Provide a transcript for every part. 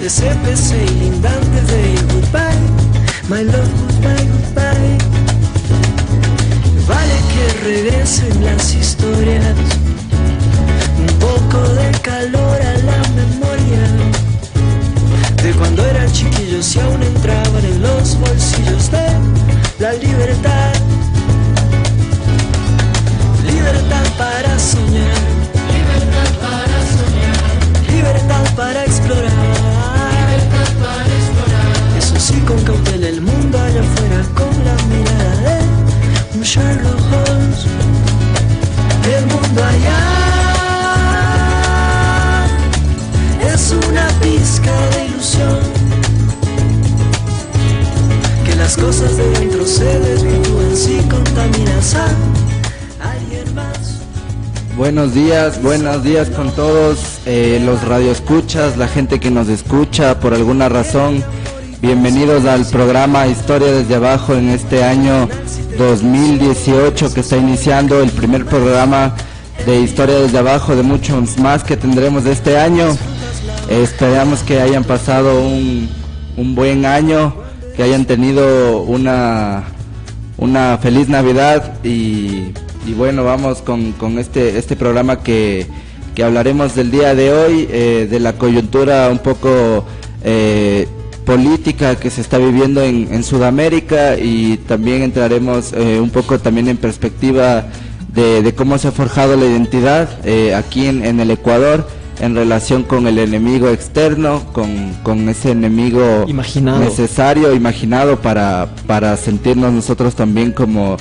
de CPC y lindante de goodbye, my love, goodbye, goodbye. Vale que regresen las historias, un poco de calor a la memoria de cuando eran chiquillos y aún entraban en los bolsillos de la libertad. Libertad para soñar, libertad para soñar, libertad para explorar, libertad para explorar. Eso sí, con cautela el mundo allá afuera, con la mirada de un Sherlock Holmes. El mundo allá es una pizca de ilusión, que las cosas de dentro se desvirtúan si contaminas a alguien más. Buenos días con todos los radioescuchas, la gente que nos escucha por alguna razón. Bienvenidos al programa Historia desde Abajo en este año 2018 que está iniciando, el primer programa de Historia desde Abajo de muchos más que tendremos este año. Esperamos que hayan pasado un buen año, que hayan tenido una feliz Navidad y bueno, vamos con este programa que hablaremos del día de hoy, de la coyuntura un poco política que se está viviendo en Sudamérica, y también entraremos un poco también en perspectiva de cómo se ha forjado la identidad aquí en el Ecuador en relación con el enemigo externo, con ese enemigo imaginado, necesario, imaginado para sentirnos nosotros también como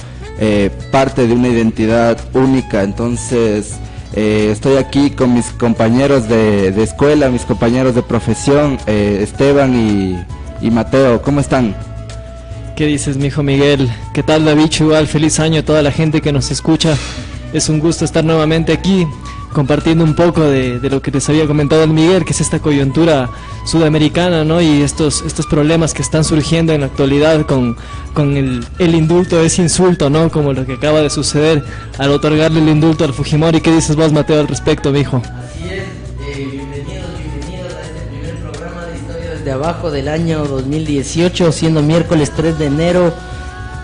parte de una identidad única. Entonces estoy aquí con mis compañeros de escuela, mis compañeros de profesión, Esteban y Mateo. ¿Cómo están? ¿Qué dices, mijo Miguel? ¿Qué tal, David? Igual, feliz año a toda la gente que nos escucha. Es un gusto estar nuevamente aquí compartiendo un poco de lo que les había comentado el Miguel, que es esta coyuntura sudamericana, ¿no? Y estos problemas que están surgiendo en la actualidad con el indulto, ese insulto, ¿no? Como lo que acaba de suceder al otorgarle el indulto al Fujimori. ¿Qué dices vos, Mateo, al respecto, mijo? Así es, bienvenidos a este primer programa de Historia desde Abajo del año 2018, siendo miércoles 3 de enero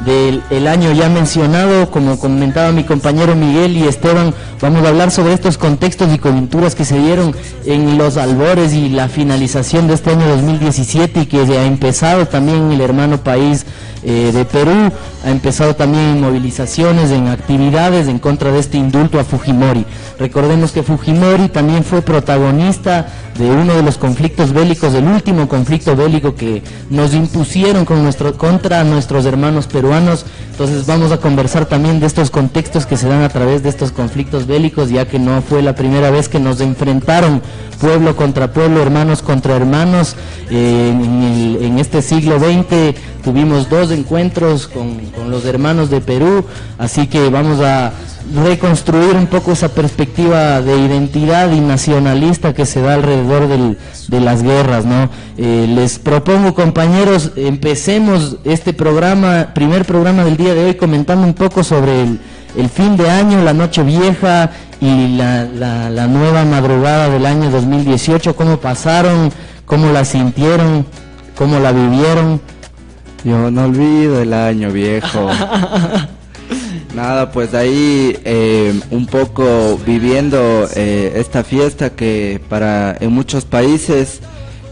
del año ya mencionado. Como comentaba mi compañero Miguel y Esteban, vamos a hablar sobre estos contextos y coyunturas que se dieron en los albores y la finalización de este año 2017, y que ha empezado también en el hermano país de Perú, ha empezado también en movilizaciones, en actividades en contra de este indulto a Fujimori. Recordemos que Fujimori también fue protagonista de uno de los conflictos bélicos, del último conflicto bélico que nos impusieron contra nuestros hermanos peruanos. Entonces vamos a conversar también de estos contextos que se dan a través de estos conflictos bélicos, ya que no fue la primera vez que nos enfrentaron pueblo contra pueblo, hermanos contra hermanos. En este siglo XX tuvimos 2 encuentros con los hermanos de Perú, así que vamos a reconstruir un poco esa perspectiva de identidad y nacionalista que se da alrededor de las guerras, ¿no? Les propongo, compañeros, empecemos este programa, primer programa del día de hoy, comentando un poco sobre el fin de año, la noche vieja y la nueva madrugada del año 2018. ¿Cómo pasaron? ¿Cómo la sintieron? ¿Cómo la vivieron? Yo no olvido el año viejo. Nada, pues ahí un poco viviendo esta fiesta que en muchos países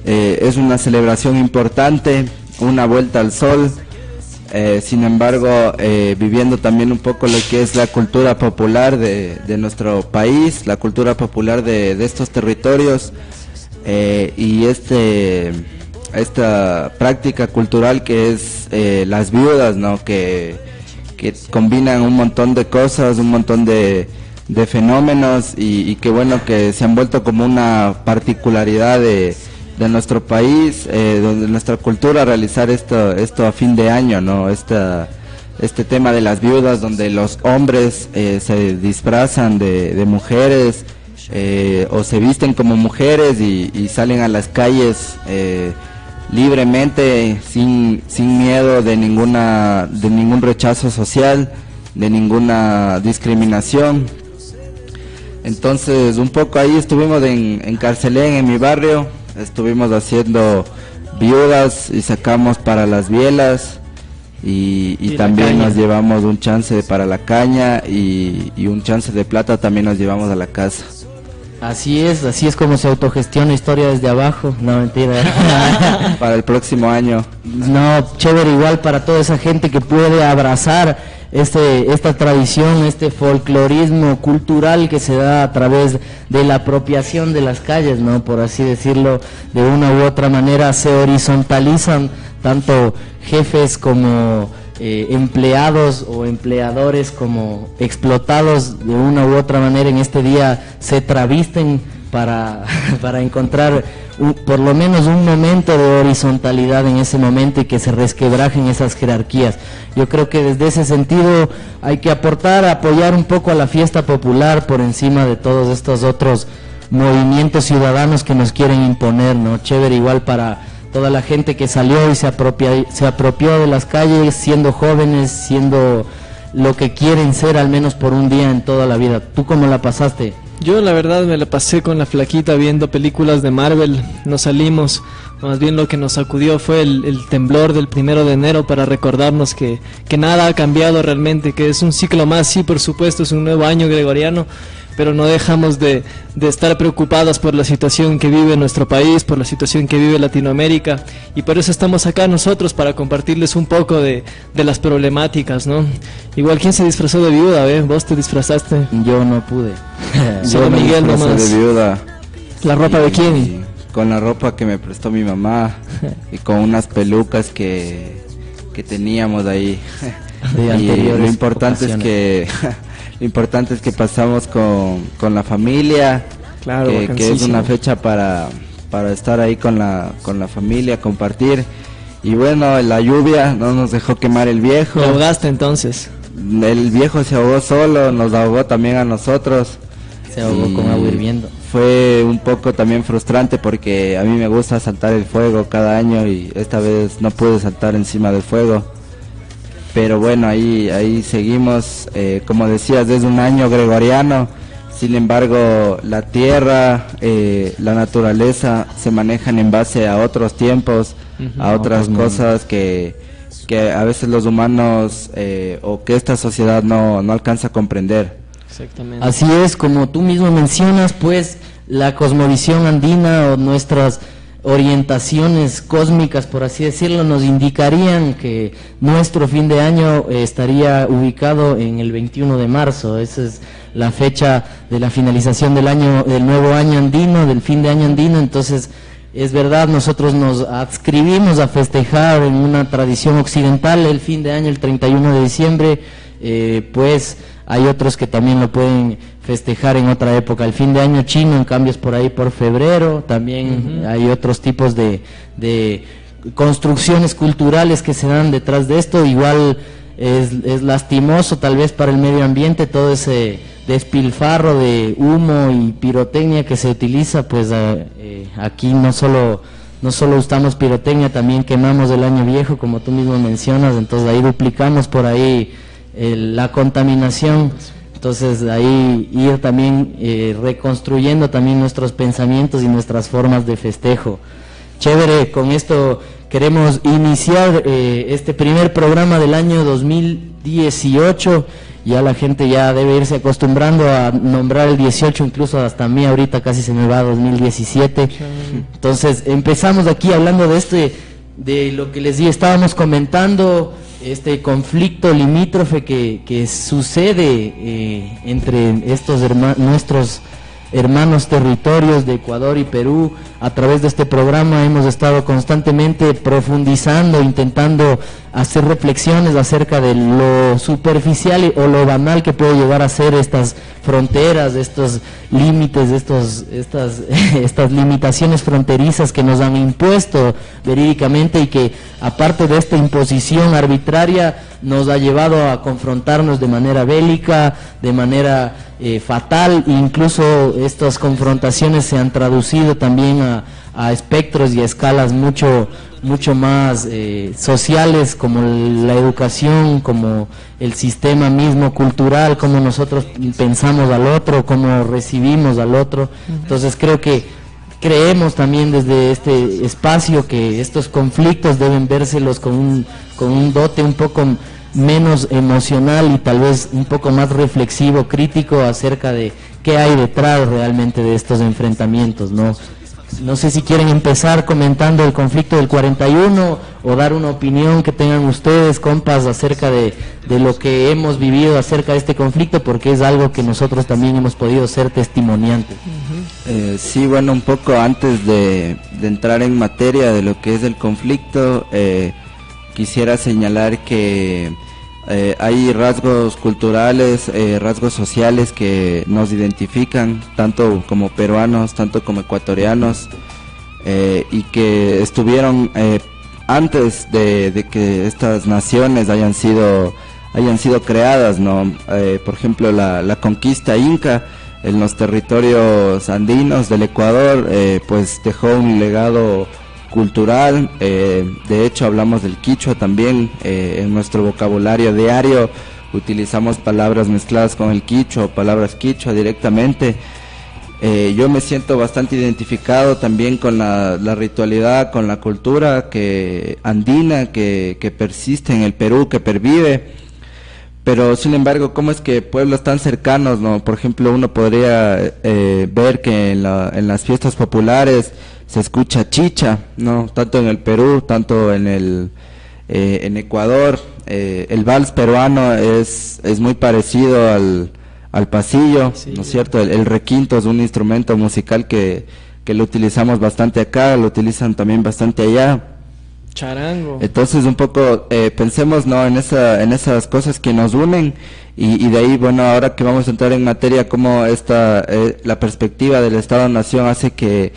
es una celebración importante, una vuelta al sol. Sin embargo, viviendo también un poco lo que es la cultura popular de nuestro país, la cultura popular de estos territorios, y esta práctica cultural que es las viudas, ¿no? Que combinan un montón de cosas, un montón de fenómenos, y que bueno, que se han vuelto como una particularidad de nuestro país, de nuestra cultura, realizar esto a fin de año, ¿no? Este tema de las viudas, donde los hombres se disfrazan de mujeres, o se visten como mujeres y salen a las calles libremente, sin miedo de ningún rechazo social, de ninguna discriminación. Entonces un poco ahí estuvimos en Carcelén, en mi barrio, estuvimos haciendo viudas y sacamos para las bielas y también nos llevamos un chance para la caña y un chance de plata también nos llevamos a la casa. Así es como se autogestiona Historia desde Abajo. No, mentira. Para el próximo año. No, chévere, igual para toda esa gente que puede abrazar esta tradición, este folclorismo cultural que se da a través de la apropiación de las calles, ¿no? Por así decirlo, de una u otra manera se horizontalizan tanto jefes como empleados o empleadores como explotados de una u otra manera en este día se travisten para encontrar por lo menos un momento de horizontalidad en ese momento y que se resquebrajen esas jerarquías. Yo creo que desde ese sentido hay que apoyar un poco a la fiesta popular por encima de todos estos otros movimientos ciudadanos que nos quieren imponer, ¿no? Chévere igual para toda la gente que salió y se apropió de las calles siendo jóvenes, siendo lo que quieren ser al menos por un día en toda la vida. ¿Tú cómo la pasaste? Yo la verdad me la pasé con la flaquita viendo películas de Marvel, nos salimos, más bien lo que nos sacudió fue el temblor del 1 de enero para recordarnos que nada ha cambiado realmente, que es un ciclo más, sí por supuesto es un nuevo año gregoriano, pero no dejamos de estar preocupados por la situación que vive nuestro país, por la situación que vive Latinoamérica, y por eso estamos acá nosotros, para compartirles un poco de las problemáticas, ¿no? Igual, ¿quién se disfrazó de viuda, ¿Vos te disfrazaste? Yo no pude. Solo Miguel nomás. De viuda. ¿La ropa de quién? Con la ropa que me prestó mi mamá y con unas pelucas que teníamos ahí. Y lo importante es que... Lo importante es que pasamos con la familia, claro, que es una fecha para estar ahí con la familia, compartir. Y bueno, la lluvia no nos dejó quemar el viejo. ¿Te ahogaste entonces? El viejo se ahogó solo, nos ahogó también a nosotros. Se ahogó con agua hirviendo. Fue un poco también frustrante porque a mí me gusta saltar el fuego cada año y esta vez no pude saltar encima del fuego. Pero bueno, ahí seguimos, como decías, es un año gregoriano, sin embargo la tierra, la naturaleza se manejan en base a otros tiempos, a otras cosas que a veces los humanos o que esta sociedad no alcanza a comprender. Exactamente. Así es, como tú mismo mencionas, pues la cosmovisión andina o nuestras orientaciones cósmicas, por así decirlo, nos indicarían que nuestro fin de año estaría ubicado en el 21 de marzo. Esa es la fecha de la finalización del nuevo año andino, del fin de año andino. Entonces, es verdad, nosotros nos adscribimos a festejar en una tradición occidental el fin de año, el 31 de diciembre, pues hay otros que también lo pueden festejar en otra época. El fin de año chino, en cambio, es por ahí por febrero. También hay otros tipos de construcciones culturales que se dan detrás de esto. Igual es lastimoso tal vez para el medio ambiente todo ese despilfarro de humo y pirotecnia que se utiliza. Pues aquí no solo usamos pirotecnia, también quemamos el año viejo, como tú mismo mencionas. Entonces ahí duplicamos por ahí la contaminación. Entonces ahí ir también reconstruyendo también nuestros pensamientos y nuestras formas de festejo. Chévere, con esto queremos iniciar este primer programa del año 2018. Ya la gente ya debe irse acostumbrando a nombrar el 18, incluso hasta a mí ahorita casi se me va 2017. Entonces empezamos aquí hablando de lo que les di, estábamos comentando, este conflicto limítrofe que sucede entre estos nuestros hermanos territorios de Ecuador y Perú. A través de este programa hemos estado constantemente profundizando, intentando hacer reflexiones acerca de lo superficial o lo banal que puede llegar a ser estas fronteras, estos límites, estas limitaciones fronterizas que nos han impuesto verídicamente, y que aparte de esta imposición arbitraria nos ha llevado a confrontarnos de manera bélica, de manera fatal. Incluso estas confrontaciones se han traducido también a espectros y a escalas mucho más sociales, como la educación, como el sistema mismo cultural, como nosotros pensamos al otro, como recibimos al otro. Entonces creo que creemos también desde este espacio que estos conflictos deben vérselos con un dote un poco menos emocional y tal vez un poco más reflexivo, crítico acerca de qué hay detrás realmente de estos enfrentamientos, ¿no? No sé si quieren empezar comentando el conflicto del 41 o dar una opinión que tengan ustedes, compas, acerca de lo que hemos vivido acerca de este conflicto, porque es algo que nosotros también hemos podido ser testimoniantes. Sí, bueno, un poco antes de entrar en materia de lo que es el conflicto, quisiera señalar que hay rasgos culturales, rasgos sociales que nos identifican tanto como peruanos, tanto como ecuatorianos, y que estuvieron antes de que estas naciones hayan sido creadas, ¿no? Por ejemplo, la conquista inca en los territorios andinos del Ecuador, pues dejó un legado cultural. De hecho hablamos del quichua también, en nuestro vocabulario diario utilizamos palabras mezcladas con el quichua o palabras quichua directamente. Yo me siento bastante identificado también con la ritualidad, con la cultura andina que persiste en el Perú, que pervive. Pero sin embargo, ¿cómo es que pueblos tan cercanos, no? Por ejemplo, uno podría ver que en las fiestas populares se escucha chicha, ¿no? Tanto en el Perú, tanto en Ecuador. El vals peruano es muy parecido al pasillo, sí, ¿no es cierto? El requinto es un instrumento musical que lo utilizamos bastante acá, lo utilizan también bastante allá. Charango. Entonces un poco pensemos, ¿no?, en esas cosas que nos unen, y de ahí, bueno, ahora que vamos a entrar en materia, cómo la perspectiva del Estado-Nación hace que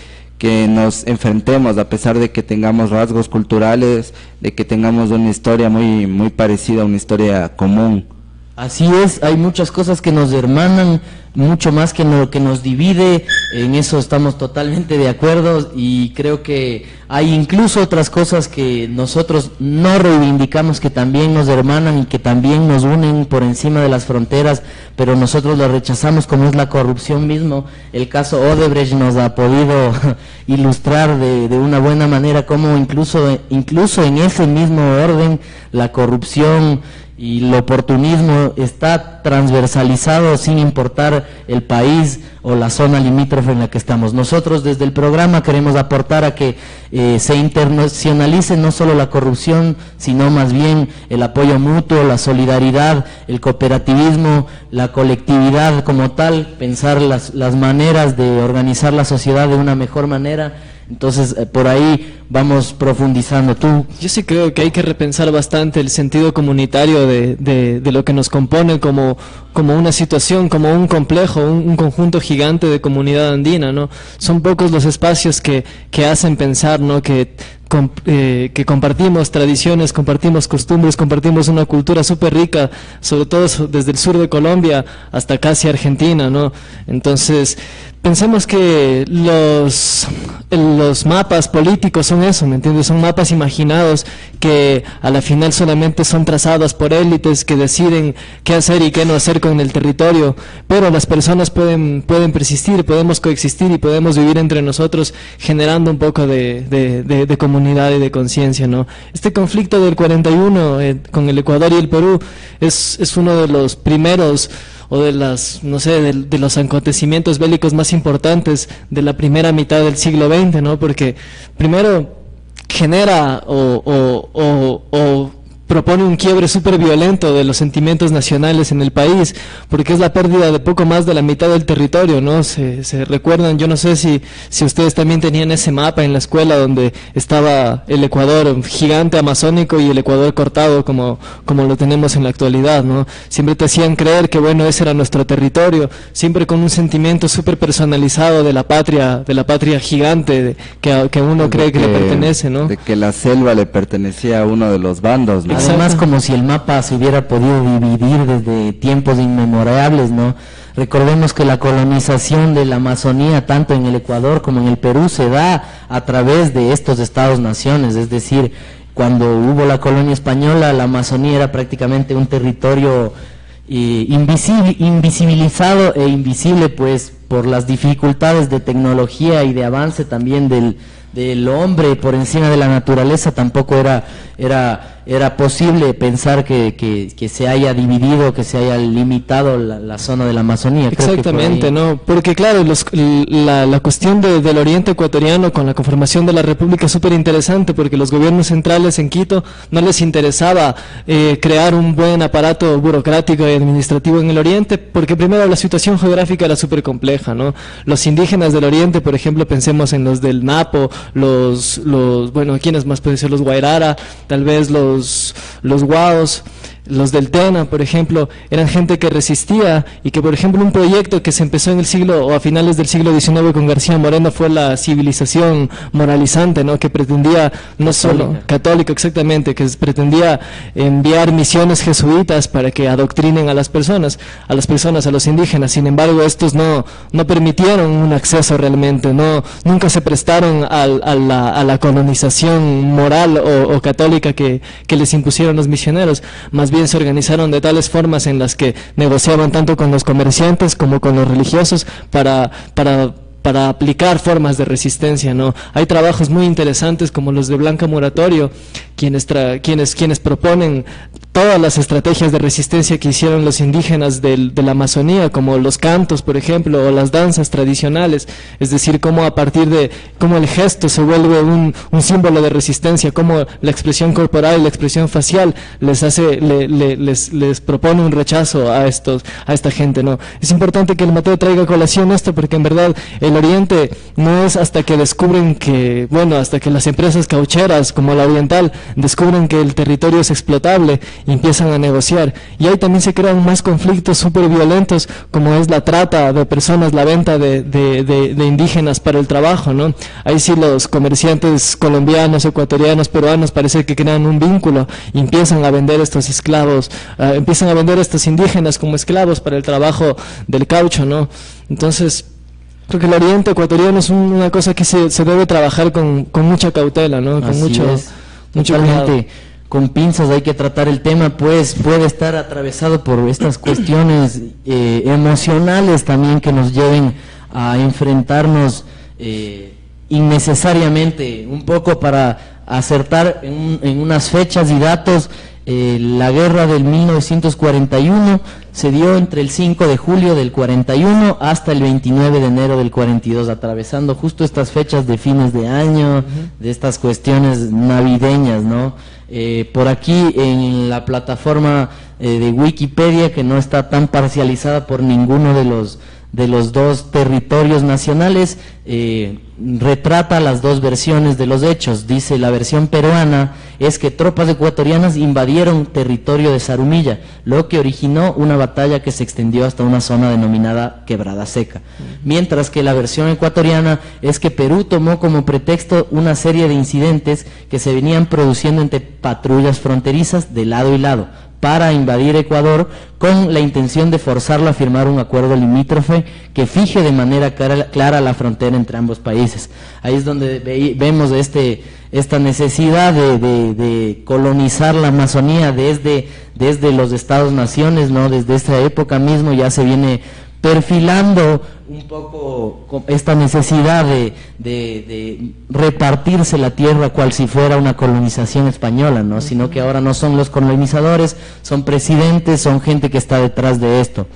nos enfrentemos, a pesar de que tengamos rasgos culturales, de que tengamos una historia muy, muy parecida, una historia común. Así es, hay muchas cosas que nos hermanan, mucho más que lo que nos divide, en eso estamos totalmente de acuerdo, y creo que hay incluso otras cosas que nosotros no reivindicamos, que también nos hermanan y que también nos unen por encima de las fronteras, pero nosotros lo rechazamos, como es la corrupción mismo. El caso Odebrecht nos ha podido ilustrar de una buena manera cómo incluso en ese mismo orden la corrupción y el oportunismo está transversalizado sin importar el país o la zona limítrofe en la que estamos. Nosotros desde el programa queremos aportar a que se internacionalice no solo la corrupción, sino más bien el apoyo mutuo, la solidaridad, el cooperativismo, la colectividad como tal, pensar las maneras de organizar la sociedad de una mejor manera. Entonces, por ahí vamos profundizando. ¿Tú? Yo sí creo que hay que repensar bastante el sentido comunitario de lo que nos compone como una situación, como un complejo, un conjunto gigante de comunidad andina, ¿no? Son pocos los espacios que hacen pensar, ¿no?, que compartimos tradiciones, compartimos costumbres, compartimos una cultura súper rica, sobre todo desde el sur de Colombia hasta casi Argentina, ¿no? Entonces, pensemos que los mapas políticos son eso, ¿me entiendes? Son mapas imaginados que a la final solamente son trazados por élites que deciden qué hacer y qué no hacer con el territorio, pero las personas pueden persistir, podemos coexistir y podemos vivir entre nosotros generando un poco de comunidad y de conciencia, ¿no? Este conflicto del 41 con el Ecuador y el Perú es uno de los primeros o de los acontecimientos bélicos más importantes de la primera mitad del siglo XX, ¿no? Porque primero genera o propone un quiebre súper violento de los sentimientos nacionales en el país, porque es la pérdida de poco más de la mitad del territorio, ¿no? Se recuerdan, yo no sé si ustedes también tenían ese mapa en la escuela donde estaba el Ecuador gigante amazónico y el Ecuador cortado como lo tenemos en la actualidad, ¿no? Siempre te hacían creer que, bueno, ese era nuestro territorio, siempre con un sentimiento súper personalizado de la patria gigante que uno cree que le pertenece, ¿no? De que la selva le pertenecía a uno de los bandos, ¿no? Además, como si el mapa se hubiera podido dividir desde tiempos inmemorables, ¿no? Recordemos que la colonización de la Amazonía, tanto en el Ecuador como en el Perú, se da a través de estos estados-naciones, es decir, cuando hubo la colonia española, la Amazonía era prácticamente un territorio invisibilizado e invisible, pues, por las dificultades de tecnología y de avance también del hombre por encima de la naturaleza. Tampoco era posible pensar que se haya dividido, que se haya limitado la zona de la Amazonía. Exactamente, ¿no? Porque claro, la cuestión del oriente ecuatoriano con la conformación de la República es súper interesante, porque los gobiernos centrales en Quito no les interesaba crear un buen aparato burocrático y administrativo en el oriente, porque primero la situación geográfica era súper compleja, ¿no? Los indígenas del oriente, por ejemplo, pensemos en los del Napo, bueno, ¿quiénes más pueden ser? Los Guairara, tal vez los Guaos, los del Tena, por ejemplo, eran gente que resistía y que, por ejemplo, un proyecto que se empezó en el siglo o a finales del siglo XIX con García Moreno fue la civilización moralizante, ¿no? Que pretendía no solo católica, exactamente, que pretendía enviar misiones jesuitas para que adoctrinen a las personas, a los indígenas. Sin embargo, estos no permitieron un acceso realmente, nunca se prestaron a la colonización moral o católica que les impusieron los misioneros. Más bien se organizaron de tales formas en las que negociaban tanto con los comerciantes como con los religiosos para aplicar formas de resistencia, ¿no? Hay trabajos muy interesantes como los de Blanca Muratorio, quienes proponen todas las estrategias de resistencia que hicieron los indígenas de la Amazonía, como los cantos, por ejemplo, o las danzas tradicionales, es decir, cómo a partir de cómo el gesto se vuelve un símbolo de resistencia, cómo la expresión corporal y la expresión facial les propone un rechazo a esta gente, ¿no? Es importante que el Mateo traiga a colación esto, porque en verdad el Oriente no es hasta que descubren hasta que las empresas caucheras como la Oriental descubren que el territorio es explotable y empiezan a negociar, y ahí también se crean más conflictos súper violentos, como es la trata de personas, la venta de indígenas para el trabajo, ¿no? Ahí sí los comerciantes colombianos, ecuatorianos, peruanos parece que crean un vínculo y empiezan a vender estos esclavos, empiezan a vender a estos indígenas como esclavos para el trabajo del caucho, ¿no? Entonces creo que el oriente ecuatoriano es una cosa que se debe trabajar con mucha cautela, ¿no? Con mucho cuidado. Con pinzas hay que tratar el tema, pues puede estar atravesado por estas cuestiones emocionales también que nos lleven a enfrentarnos innecesariamente, un poco para acertar en unas fechas y datos. La guerra del 1941 se dio entre el 5 de julio del 41 hasta el 29 de enero del 42, atravesando justo estas fechas de fines de año, de estas cuestiones navideñas, ¿no? Por aquí en la plataforma de Wikipedia, que no está tan parcializada por ninguno de los dos territorios nacionales, retrata las dos versiones de los hechos. Dice: la versión peruana es que tropas ecuatorianas invadieron territorio de Zarumilla, lo que originó una batalla que se extendió hasta una zona denominada Quebrada Seca. Mientras que la versión ecuatoriana es que Perú tomó como pretexto una serie de incidentes que se venían produciendo entre patrullas fronterizas de lado y lado, para invadir Ecuador con la intención de forzarlo a firmar un acuerdo limítrofe que fije de manera clara la frontera entre ambos países. Ahí es donde vemos esta necesidad de colonizar la Amazonía desde los Estados-naciones, ¿no? Desde esta época mismo ya se viene perfilando un poco esta necesidad de repartirse la tierra cual si fuera una colonización española, ¿no? Sino que ahora no son los colonizadores, son presidentes, son gente que está detrás de esto.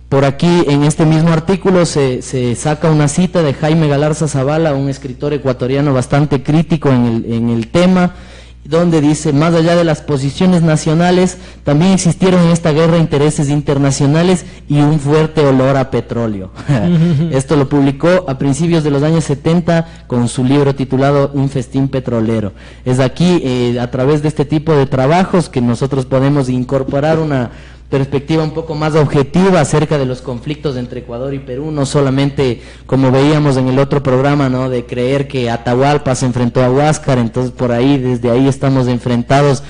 Por aquí, en este mismo artículo, se saca una cita de Jaime Galarza Zavala, un escritor ecuatoriano bastante crítico en el tema, donde dice: más allá de las posiciones nacionales, también existieron en esta guerra intereses internacionales y un fuerte olor a petróleo. Esto lo publicó a principios de los años 70 con su libro titulado Un festín petrolero. Es aquí, a través de este tipo de trabajos, que nosotros podemos incorporar una perspectiva un poco más objetiva acerca de los conflictos entre Ecuador y Perú, no solamente como veíamos en el otro programa, ¿no? De creer que Atahualpa se enfrentó a Huáscar, entonces desde ahí estamos enfrentados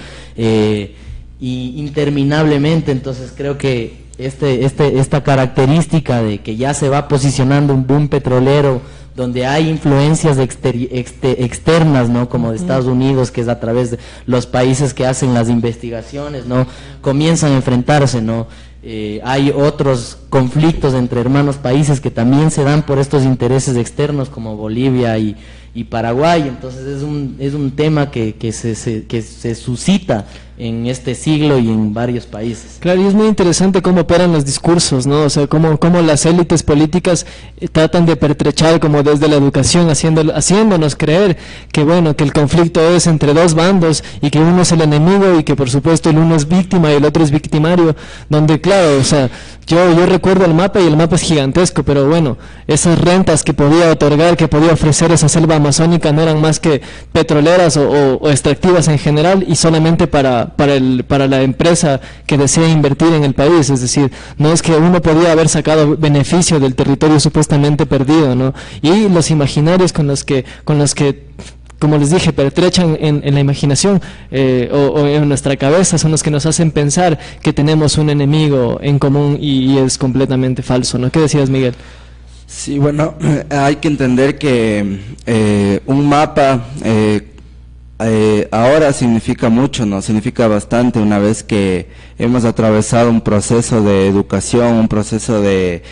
interminablemente. Entonces creo que esta característica de que ya se va posicionando un boom petrolero donde hay influencias externas, ¿no? Como de Estados Unidos, que es a través de los países que hacen las investigaciones, ¿no? Comienzan a enfrentarse, ¿no? Hay otros conflictos entre hermanos países que también se dan por estos intereses externos, como Bolivia y Paraguay. Entonces es un tema que se suscita en este siglo y en varios países. Claro, y es muy interesante cómo operan los discursos, ¿no? O sea, cómo las élites políticas tratan de pertrechar como desde la educación, haciéndonos creer que bueno, que el conflicto es entre dos bandos y que uno es el enemigo y que por supuesto el uno es víctima y el otro es victimario, donde claro, o sea, yo recuerdo el mapa y el mapa es gigantesco, pero bueno, esas rentas que podía otorgar, que podía ofrecer esa selva amazónica no eran más que petroleras o extractivas en general y solamente para la empresa que desea invertir en el país. Es decir, no es que uno podía haber sacado beneficio del territorio supuestamente perdido, ¿no? Y los imaginarios con los que como les dije, pertrechan en la imaginación o en nuestra cabeza son los que nos hacen pensar que tenemos un enemigo en común y es completamente falso, ¿no? ¿Qué decías, Miguel? Sí, bueno, hay que entender que un mapa ahora significa mucho, ¿no? Significa bastante una vez que hemos atravesado un proceso de educación, un proceso de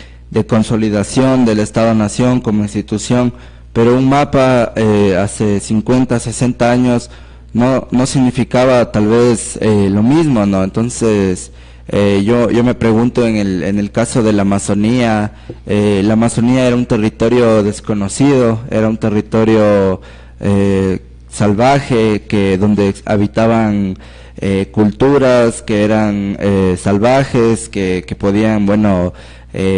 consolidación del Estado-Nación como institución. Pero un mapa hace 50, 60 años no significaba tal vez lo mismo, ¿no? Entonces, yo me pregunto en el caso de la Amazonía era un territorio desconocido, era un territorio salvaje, donde habitaban culturas que eran salvajes, que podían, bueno,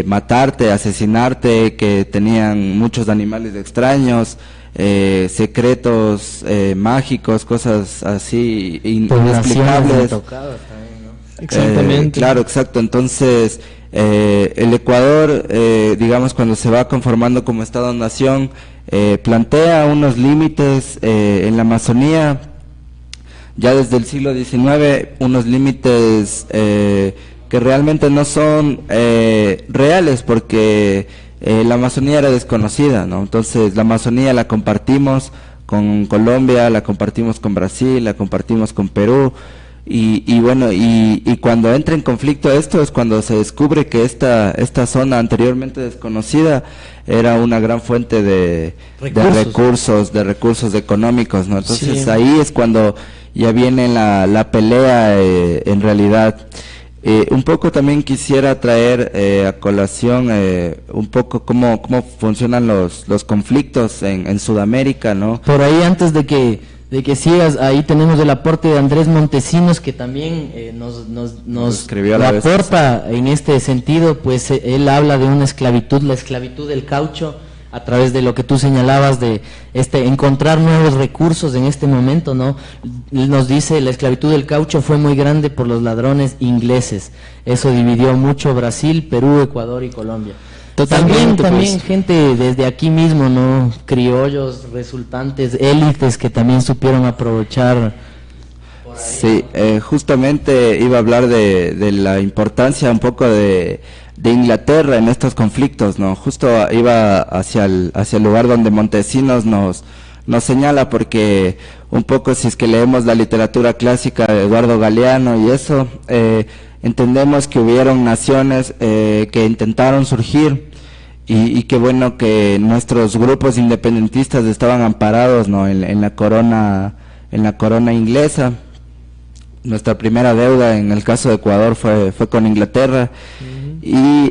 matarte, asesinarte, que tenían muchos animales extraños, secretos mágicos, cosas así inexplicables. Exactamente. Claro, exacto. Entonces, el Ecuador, digamos, cuando se va conformando como Estado-Nación, plantea unos límites en la Amazonía, ya desde el siglo XIX, unos límites que realmente no son reales, porque la Amazonía era desconocida, ¿no? Entonces la Amazonía la compartimos con Colombia, la compartimos con Brasil, la compartimos con Perú, y bueno, y cuando entra en conflicto esto es cuando se descubre que esta zona anteriormente desconocida era una gran fuente de recursos económicos, ¿no? Entonces sí, ahí es cuando ya viene la pelea en realidad. Un poco también quisiera traer a colación un poco cómo funcionan los conflictos en Sudamérica, ¿no? Por ahí, antes de que sigas, ahí tenemos el aporte de Andrés Montesinos, que también nos aporta en este sentido. Pues él habla de una esclavitud, la esclavitud del caucho, a través de lo que tú señalabas de encontrar nuevos recursos en este momento, ¿no? Nos dice, la esclavitud del caucho fue muy grande por los ladrones ingleses. Eso dividió mucho Brasil, Perú, Ecuador y Colombia. Totalmente, también gente desde aquí mismo, ¿no? Criollos, resultantes, élites que también supieron aprovechar. Sí, justamente iba a hablar de la importancia un poco de Inglaterra en estos conflictos, ¿no? Justo iba hacia el lugar donde Montesinos nos señala, porque un poco, si es que leemos la literatura clásica de Eduardo Galeano y eso, entendemos que hubieron naciones que intentaron surgir y que bueno, que nuestros grupos independentistas estaban amparados, ¿no? en la corona inglesa. Nuestra primera deuda en el caso de Ecuador fue con Inglaterra. Y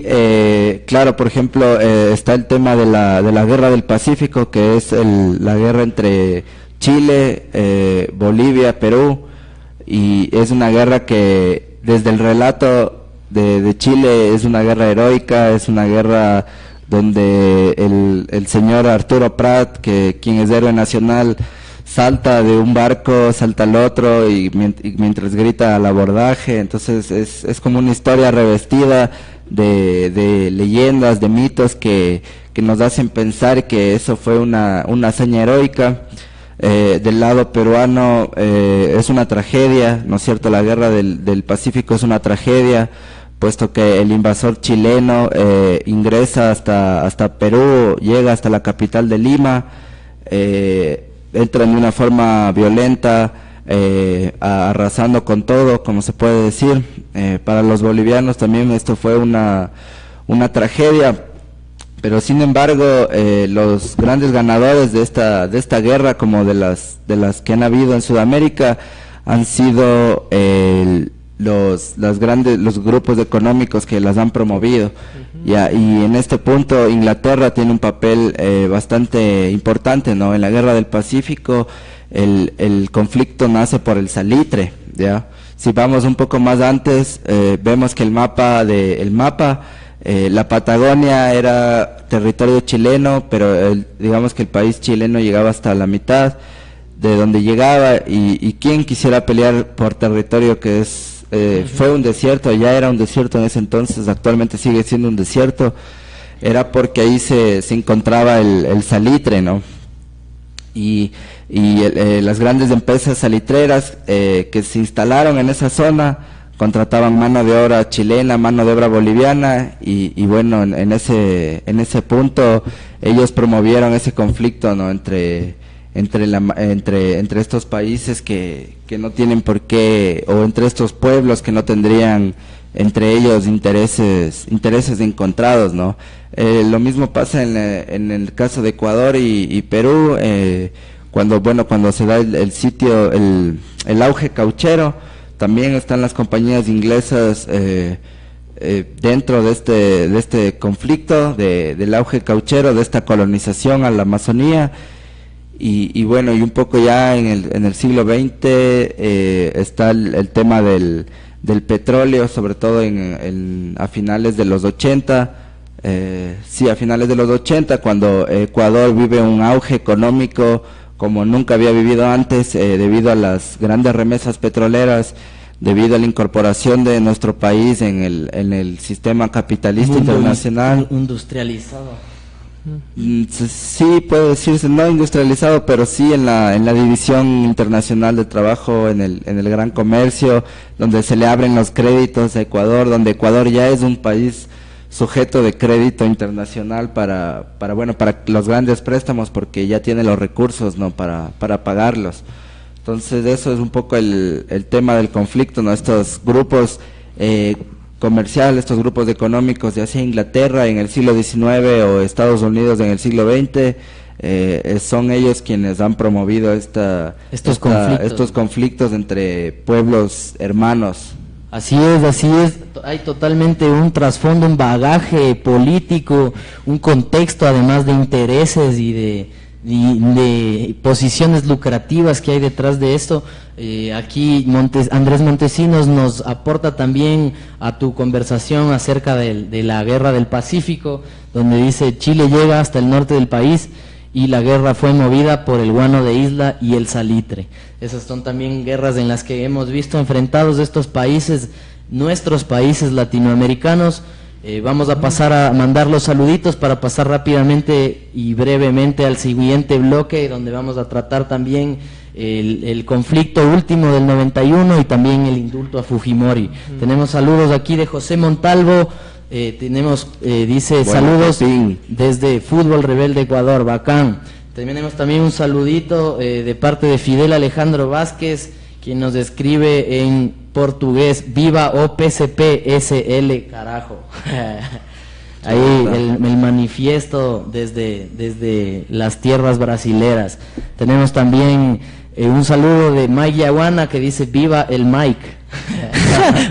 claro, por ejemplo, está el tema de la guerra del Pacífico, que es la guerra entre Chile, Bolivia, Perú, y es una guerra que desde el relato de Chile es una guerra heroica, es una guerra donde el señor Arturo Prat, quien es héroe nacional, salta de un barco, salta al otro y mientras grita al abordaje. Entonces es como una historia revestida de leyendas, de mitos que nos hacen pensar que eso fue una hazaña heroica. Del lado peruano es una tragedia, ¿no es cierto? La guerra del Pacífico es una tragedia, puesto que el invasor chileno ingresa hasta Perú, llega hasta la capital de Lima, entran de una forma violenta, arrasando con todo, como se puede decir. Para los bolivianos también esto fue una tragedia, pero sin embargo los grandes ganadores de esta guerra, como de las que han habido en Sudamérica, han sido los grupos económicos que las han promovido. Y en este punto Inglaterra tiene un papel bastante importante, ¿no? En la guerra del Pacífico el conflicto nace por el salitre, ¿ya? Si vamos un poco más antes, vemos que la Patagonia era territorio chileno, pero digamos que el país chileno llegaba hasta la mitad de donde llegaba, y quien quisiera pelear por territorio que fue un desierto, ya era un desierto en ese entonces, actualmente sigue siendo un desierto, era porque ahí se encontraba el salitre, ¿no? Y las grandes empresas salitreras que se instalaron en esa zona contrataban mano de obra chilena, mano de obra boliviana, y bueno, en ese punto ellos promovieron ese conflicto, ¿no? entre estos países que no tienen por qué, o entre estos pueblos que no tendrían entre ellos intereses encontrados, ¿no? Lo mismo pasa en el caso de Ecuador y Perú, cuando se da el auge cauchero. También están las compañías inglesas dentro de este conflicto del auge cauchero, de esta colonización a la Amazonía. Y bueno, y un poco ya en el siglo XX está el tema del petróleo, sobre todo a finales de los 80. A finales de los 80, cuando Ecuador vive un auge económico como nunca había vivido antes, debido a las grandes remesas petroleras, debido a la incorporación de nuestro país en el sistema capitalista internacional. Industrializado. Sí, puede decirse no industrializado, pero sí en la división internacional de trabajo, en el gran comercio, donde se le abren los créditos a Ecuador, donde Ecuador ya es un país sujeto de crédito internacional para los grandes préstamos, porque ya tiene los recursos, ¿no? para pagarlos. Entonces eso es un poco el tema del conflicto, ¿no? Estos grupos comerciales, estos grupos económicos, ya sea Inglaterra en el siglo XIX o Estados Unidos en el siglo XX, son ellos quienes han promovido estos conflictos entre pueblos hermanos. Así es, hay totalmente un trasfondo, un bagaje político, un contexto además de intereses y de posiciones lucrativas que hay detrás de esto. Aquí Andrés Montesinos nos aporta también a tu conversación acerca de la guerra del Pacífico, donde dice: Chile llega hasta el norte del país y la guerra fue movida por el guano de isla y el salitre. Esas son también guerras en las que hemos visto enfrentados estos países, nuestros países latinoamericanos. Vamos a pasar a mandar los saluditos para pasar rápidamente y brevemente al siguiente bloque, donde vamos a tratar también el conflicto último del 91 y también el indulto a Fujimori. Tenemos saludos aquí de José Montalvo. Dice: bueno, saludos desde Fútbol Rebelde Ecuador, bacán. Tenemos también un saludito de parte de Fidel Alejandro Vázquez, quien nos escribe en portugués: viva o PCP SL, carajo. Ahí el manifiesto desde las tierras brasileras. Tenemos también un saludo de Mike Yaguana, que dice: viva el Mike.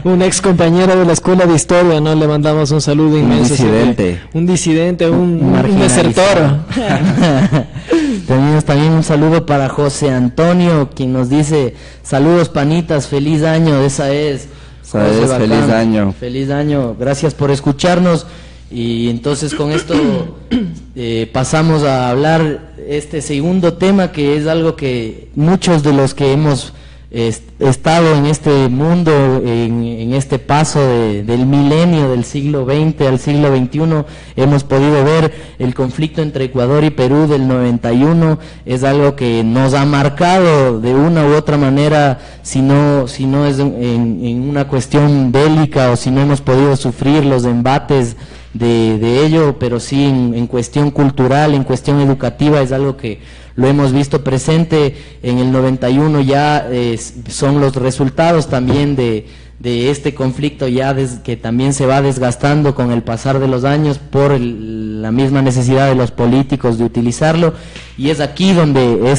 Un ex compañero de la escuela de historia, ¿no? Le mandamos un saludo inmenso. Un disidente, un desertor. Tenemos también un saludo para José Antonio, quien nos dice: saludos panitas, feliz año. Esa es feliz año. Feliz año, gracias por escucharnos. Y entonces con esto pasamos a hablar este segundo tema, que es algo que muchos de los que hemos estado en este mundo, en este paso del milenio, del siglo XX al siglo XXI, hemos podido ver el conflicto entre Ecuador y Perú del 91, es algo que nos ha marcado de una u otra manera, si no es en una cuestión bélica o si no hemos podido sufrir los embates de ello, pero sí en cuestión cultural, en cuestión educativa, es algo que lo hemos visto presente. En el 91 ya son los resultados también de este conflicto ya que también se va desgastando con el pasar de los años por la misma necesidad de los políticos de utilizarlo, y es aquí donde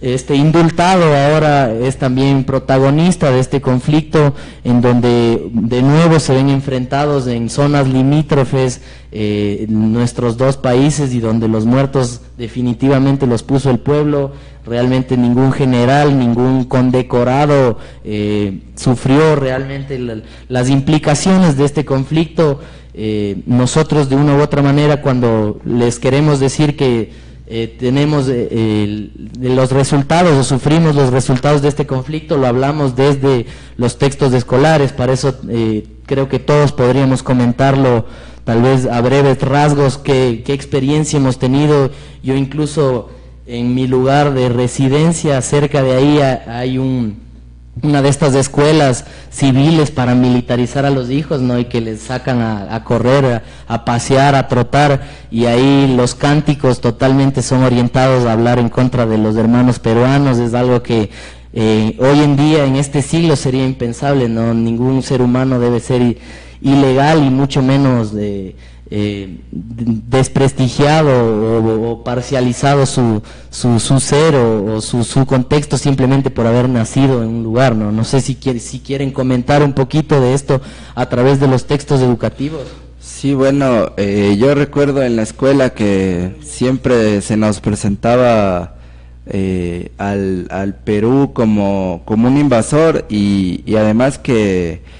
este indultado ahora es también protagonista de este conflicto, en donde de nuevo se ven enfrentados en zonas limítrofes nuestros dos países, y donde los muertos definitivamente los puso el pueblo. Realmente ningún general, ningún condecorado sufrió realmente las implicaciones de este conflicto. Nosotros de una u otra manera, cuando les queremos decir que tenemos los resultados o sufrimos los resultados de este conflicto, lo hablamos desde los textos escolares. Para eso creo que todos podríamos comentarlo, tal vez a breves rasgos, qué experiencia hemos tenido. Yo incluso en mi lugar de residencia, cerca de ahí hay una de estas escuelas civiles para militarizar a los hijos, ¿no? Y que les sacan a correr, a pasear, a trotar, y ahí los cánticos totalmente son orientados a hablar en contra de los hermanos peruanos. Es algo que hoy en día, en este siglo, sería impensable, ¿no? Ningún ser humano debe ser ilegal, y mucho menos desprestigiado o parcializado su ser o su contexto simplemente por haber nacido en un lugar, ¿no? No sé si quieren comentar un poquito de esto a través de los textos educativos. Sí, bueno, yo recuerdo en la escuela que siempre se nos presentaba al Perú como un invasor, y además que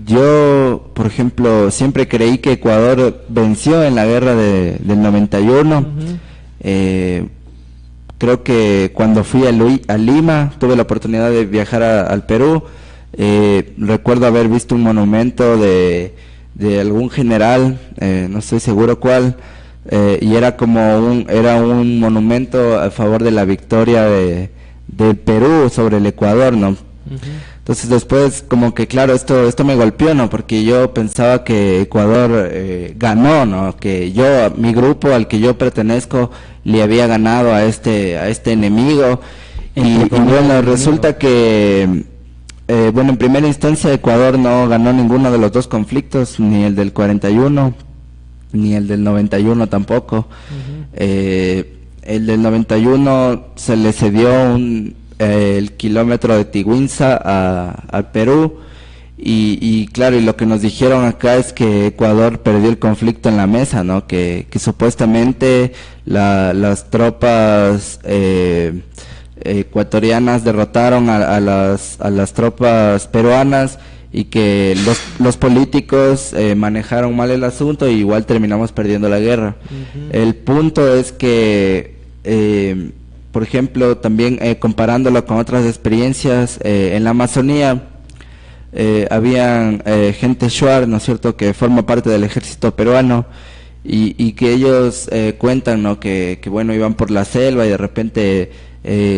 yo, por ejemplo, siempre creí que Ecuador venció en la guerra del 91. Creo que cuando fui a Lima, tuve la oportunidad de viajar al Perú. Recuerdo haber visto un monumento de algún general, no estoy seguro cuál, y era un monumento a favor de la victoria del Perú sobre el Ecuador, ¿no? Entonces después, como que claro, esto me golpeó, ¿no? Porque yo pensaba que Ecuador ganó, ¿no? Que mi grupo al que yo pertenezco le había ganado a este enemigo, y bueno, resulta que bueno, en primera instancia Ecuador no ganó ninguno de los dos conflictos, ni el del 41 ni el del 91 tampoco. El del 91 se le cedió el kilómetro de Tiguinza al Perú, y claro, y lo que nos dijeron acá es que Ecuador perdió el conflicto en la mesa, ¿no? Que supuestamente las tropas ecuatorianas derrotaron a las tropas peruanas, y que los políticos manejaron mal el asunto, y igual terminamos perdiendo la guerra. El punto es que por ejemplo, también comparándolo con otras experiencias, en la Amazonía habían gente shuar, ¿no es cierto?, que forma parte del ejército peruano, y que ellos cuentan, ¿no?, que bueno, iban por la selva y de repente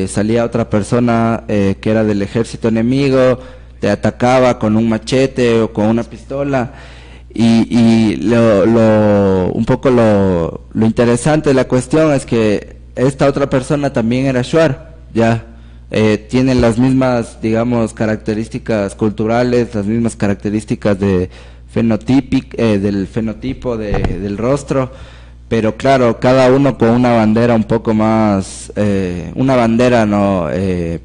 salía otra persona que era del ejército enemigo, te atacaba con un machete o con una pistola, y un poco lo interesante de la cuestión es que esta otra persona también era shuar, ya tienen las mismas, digamos, características culturales, las mismas características del fenotipo del rostro, pero claro, cada uno con una bandera un poco más, una bandera no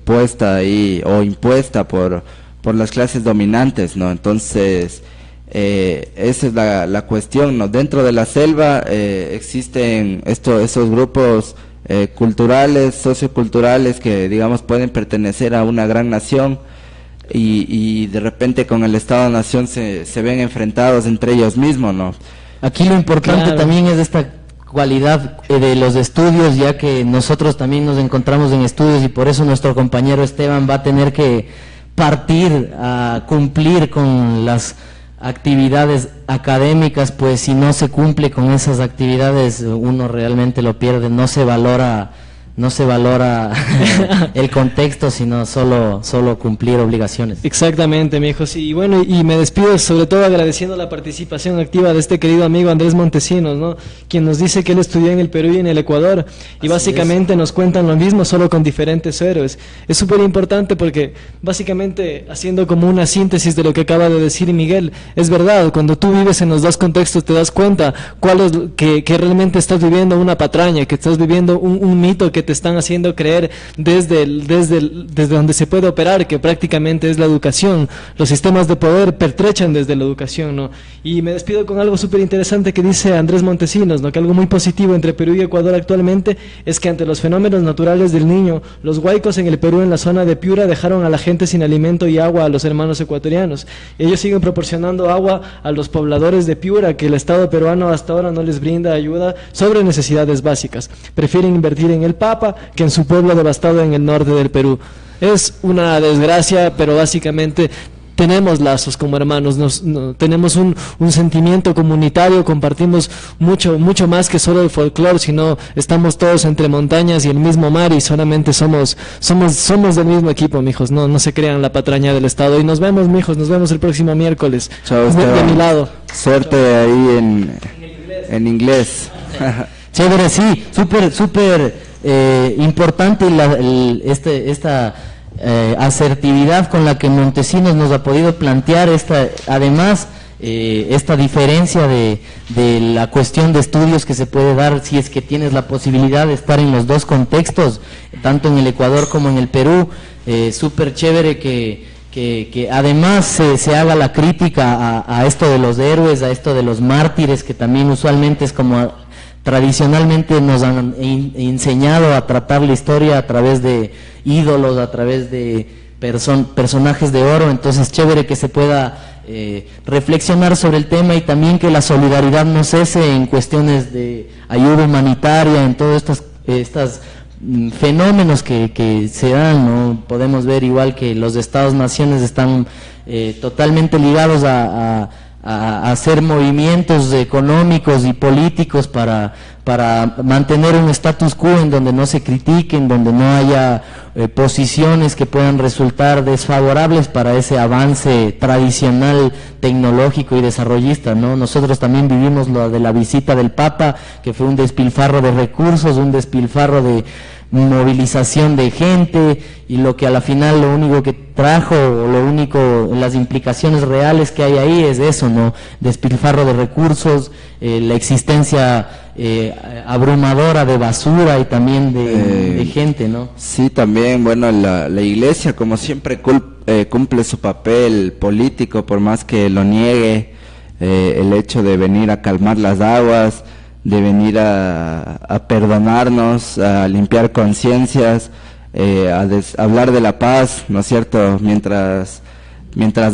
puesta ahí o impuesta por las clases dominantes, ¿no? Entonces esa es la cuestión, ¿no? Dentro de la selva existen esos grupos culturales, socioculturales, que digamos pueden pertenecer a una gran nación, y de repente con el Estado-Nación se ven enfrentados entre ellos mismos, ¿no? Aquí lo importante también es esta cualidad de los estudios, ya que nosotros también nos encontramos en estudios y por eso nuestro compañero Esteban va a tener que partir a cumplir con las actividades académicas, pues si no se cumple con esas actividades uno realmente lo pierde, no se valora el contexto, sino solo cumplir obligaciones. Exactamente, mi hijo, sí. Y bueno, y me despido sobre todo agradeciendo la participación activa de este querido amigo Andrés Montesinos, ¿no? Quien nos dice que él estudió en el Perú y en el Ecuador, y básicamente nos cuentan lo mismo, solo con diferentes héroes. Es súper importante porque básicamente, haciendo como una síntesis de lo que acaba de decir Miguel, es verdad, cuando tú vives en los dos contextos te das cuenta cuál es que realmente estás viviendo una patraña, que estás viviendo un mito que te están haciendo creer desde donde se puede operar, que prácticamente es la educación. Los sistemas de poder pertrechan desde la educación, ¿no? Y me despido con algo súper interesante que dice Andrés Montesinos, ¿no? Que algo muy positivo entre Perú y Ecuador actualmente es que ante los fenómenos naturales del Niño, los huaicos en el Perú, en la zona de Piura, dejaron a la gente sin alimento y agua a los hermanos ecuatorianos. Ellos siguen proporcionando agua a los pobladores de Piura, que el Estado peruano hasta ahora no les brinda ayuda sobre necesidades básicas. Prefieren invertir en el Papa que en su pueblo devastado en el norte del Perú. Es una desgracia, pero básicamente tenemos lazos como hermanos, tenemos un sentimiento comunitario, compartimos mucho más que solo el folclore, sino estamos todos entre montañas y el mismo mar y solamente somos del mismo equipo, mijos, no se crean la patraña del Estado. Y nos vemos, mijos, nos vemos el próximo miércoles. Chao, de mi lado. Suerte ahí en inglés. Chévere, sí, súper importante esta asertividad con la que Montesinos nos ha podido plantear esta diferencia de la cuestión de estudios que se puede dar si es que tienes la posibilidad de estar en los dos contextos, tanto en el Ecuador como en el Perú. Súper chévere que además se haga la crítica a esto de los héroes, a esto de los mártires, que también usualmente es como tradicionalmente nos han enseñado a tratar la historia a través de ídolos, a través de personajes de oro. Entonces chévere que se pueda reflexionar sobre el tema y también que la solidaridad no cese en cuestiones de ayuda humanitaria, en todos estos fenómenos que se dan, ¿no? Podemos ver igual que los estados-naciones están totalmente ligados a hacer movimientos económicos y políticos para mantener un status quo en donde no se critiquen, donde no haya posiciones que puedan resultar desfavorables para ese avance tradicional tecnológico y desarrollista, ¿no? Nosotros también vivimos lo de la visita del Papa, que fue un despilfarro de recursos, un despilfarro de movilización de gente, y lo que a la final lo único que trajo, o las implicaciones reales que hay ahí es eso, ¿no? Despilfarro de recursos, la existencia abrumadora de basura y también de gente, ¿no? Sí, también, bueno, la iglesia como siempre cumple su papel político, por más que lo niegue, el hecho de venir a calmar las aguas, de venir a perdonarnos, a limpiar conciencias, a hablar de la paz, ¿no es cierto? Mientras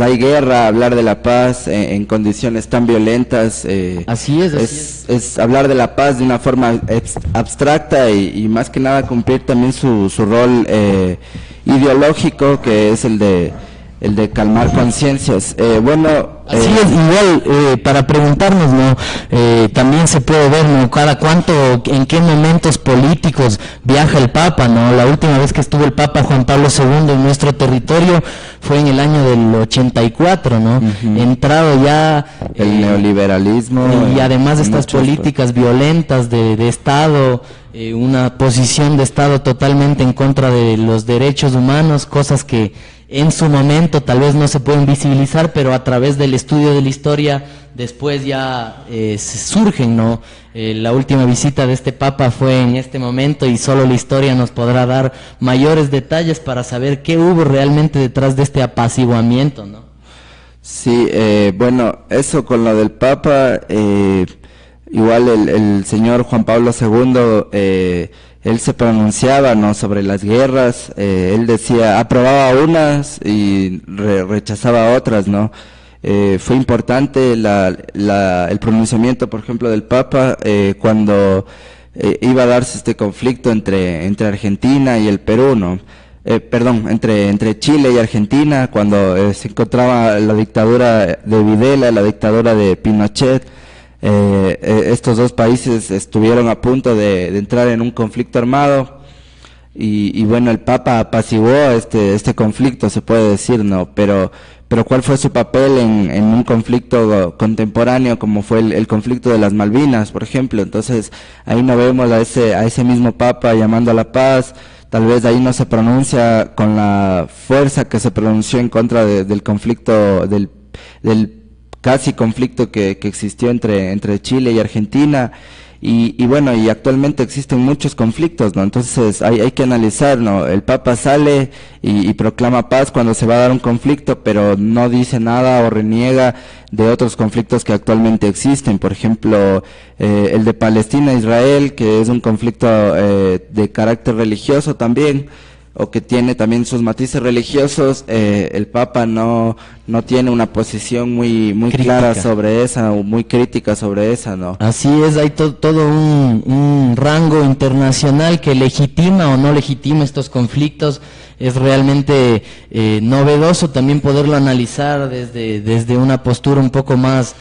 hay guerra, hablar de la paz en condiciones tan violentas, así es. Hablar de la paz de una forma abstracta y más que nada cumplir también su rol ideológico, que es el de calmar conciencias. Así es, igual para preguntarnos, ¿no? También se puede ver, ¿no? Cada cuánto, en qué momentos políticos viaja el Papa, ¿no? La última vez que estuvo el Papa Juan Pablo II en nuestro territorio fue en el año del 84, ¿no? Entrado ya el neoliberalismo y además de estas políticas violentas de Estado, una posición de Estado totalmente en contra de los derechos humanos, cosas que en su momento tal vez no se pueden visibilizar, pero a través del estudio de la historia después ya surgen, ¿no? La última visita de este Papa fue en este momento y solo la historia nos podrá dar mayores detalles para saber qué hubo realmente detrás de este apaciguamiento, ¿no? Sí, bueno, eso con lo del Papa, igual el señor Juan Pablo II, él se pronunciaba, ¿no?, sobre las guerras. Él decía, aprobaba unas y rechazaba otras, ¿no? Fue importante el pronunciamiento, por ejemplo, del Papa cuando iba a darse este conflicto entre Argentina y el Perú, ¿no? Entre Chile y Argentina, cuando se encontraba la dictadura de Videla, la dictadura de Pinochet. Estos dos países estuvieron a punto de entrar en un conflicto armado y bueno, el Papa apaciguó este conflicto, se puede decir, ¿no? Pero ¿cuál fue su papel en un conflicto contemporáneo como fue el conflicto de las Malvinas, por ejemplo? Entonces ahí no vemos a ese mismo Papa llamando a la paz. Tal vez ahí no se pronuncia con la fuerza que se pronunció en contra del conflicto, del casi conflicto que existió entre Chile y Argentina. Y bueno, y actualmente existen muchos conflictos, ¿no? Entonces hay que analizar, ¿no? El Papa sale y proclama paz cuando se va a dar un conflicto, pero no dice nada o reniega de otros conflictos que actualmente existen. Por ejemplo, el de Palestina-Israel, que es un conflicto de carácter religioso también, o que tiene también sus matices religiosos. El Papa no tiene una posición muy clara sobre esa, o muy crítica sobre esa, ¿no? Así es, hay todo un rango internacional que legitima o no legitima estos conflictos. Es realmente novedoso también poderlo analizar desde una postura un poco más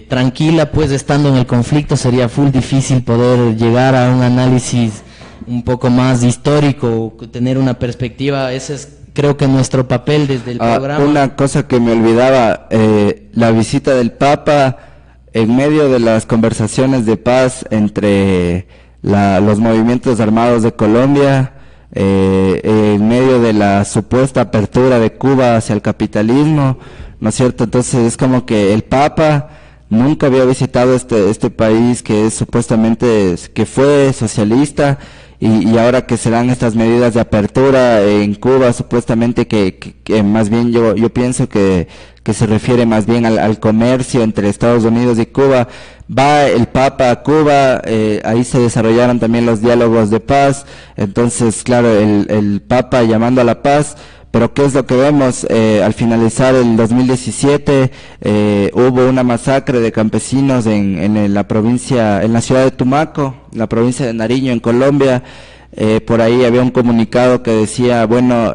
tranquila, pues estando en el conflicto sería difícil poder llegar a un análisis un poco más histórico, tener una perspectiva. Ese es, creo que, nuestro papel desde el programa. Una cosa que me olvidaba, la visita del Papa en medio de las conversaciones de paz entre los movimientos armados de Colombia, en medio de la supuesta apertura de Cuba hacia el capitalismo, ¿no es cierto? Entonces es como que el Papa nunca había visitado este país que es supuestamente, que fue socialista, y ahora que se dan estas medidas de apertura en Cuba, supuestamente que más bien yo pienso que se refiere más bien al comercio entre Estados Unidos y Cuba. Va el Papa a Cuba, ahí se desarrollaron también los diálogos de paz. Entonces, claro, el Papa llamando a la paz. Pero ¿qué es lo que vemos? Al finalizar el 2017 hubo una masacre de campesinos en la provincia, en la ciudad de Tumaco, la provincia de Nariño, en Colombia. Por ahí había un comunicado que decía, bueno,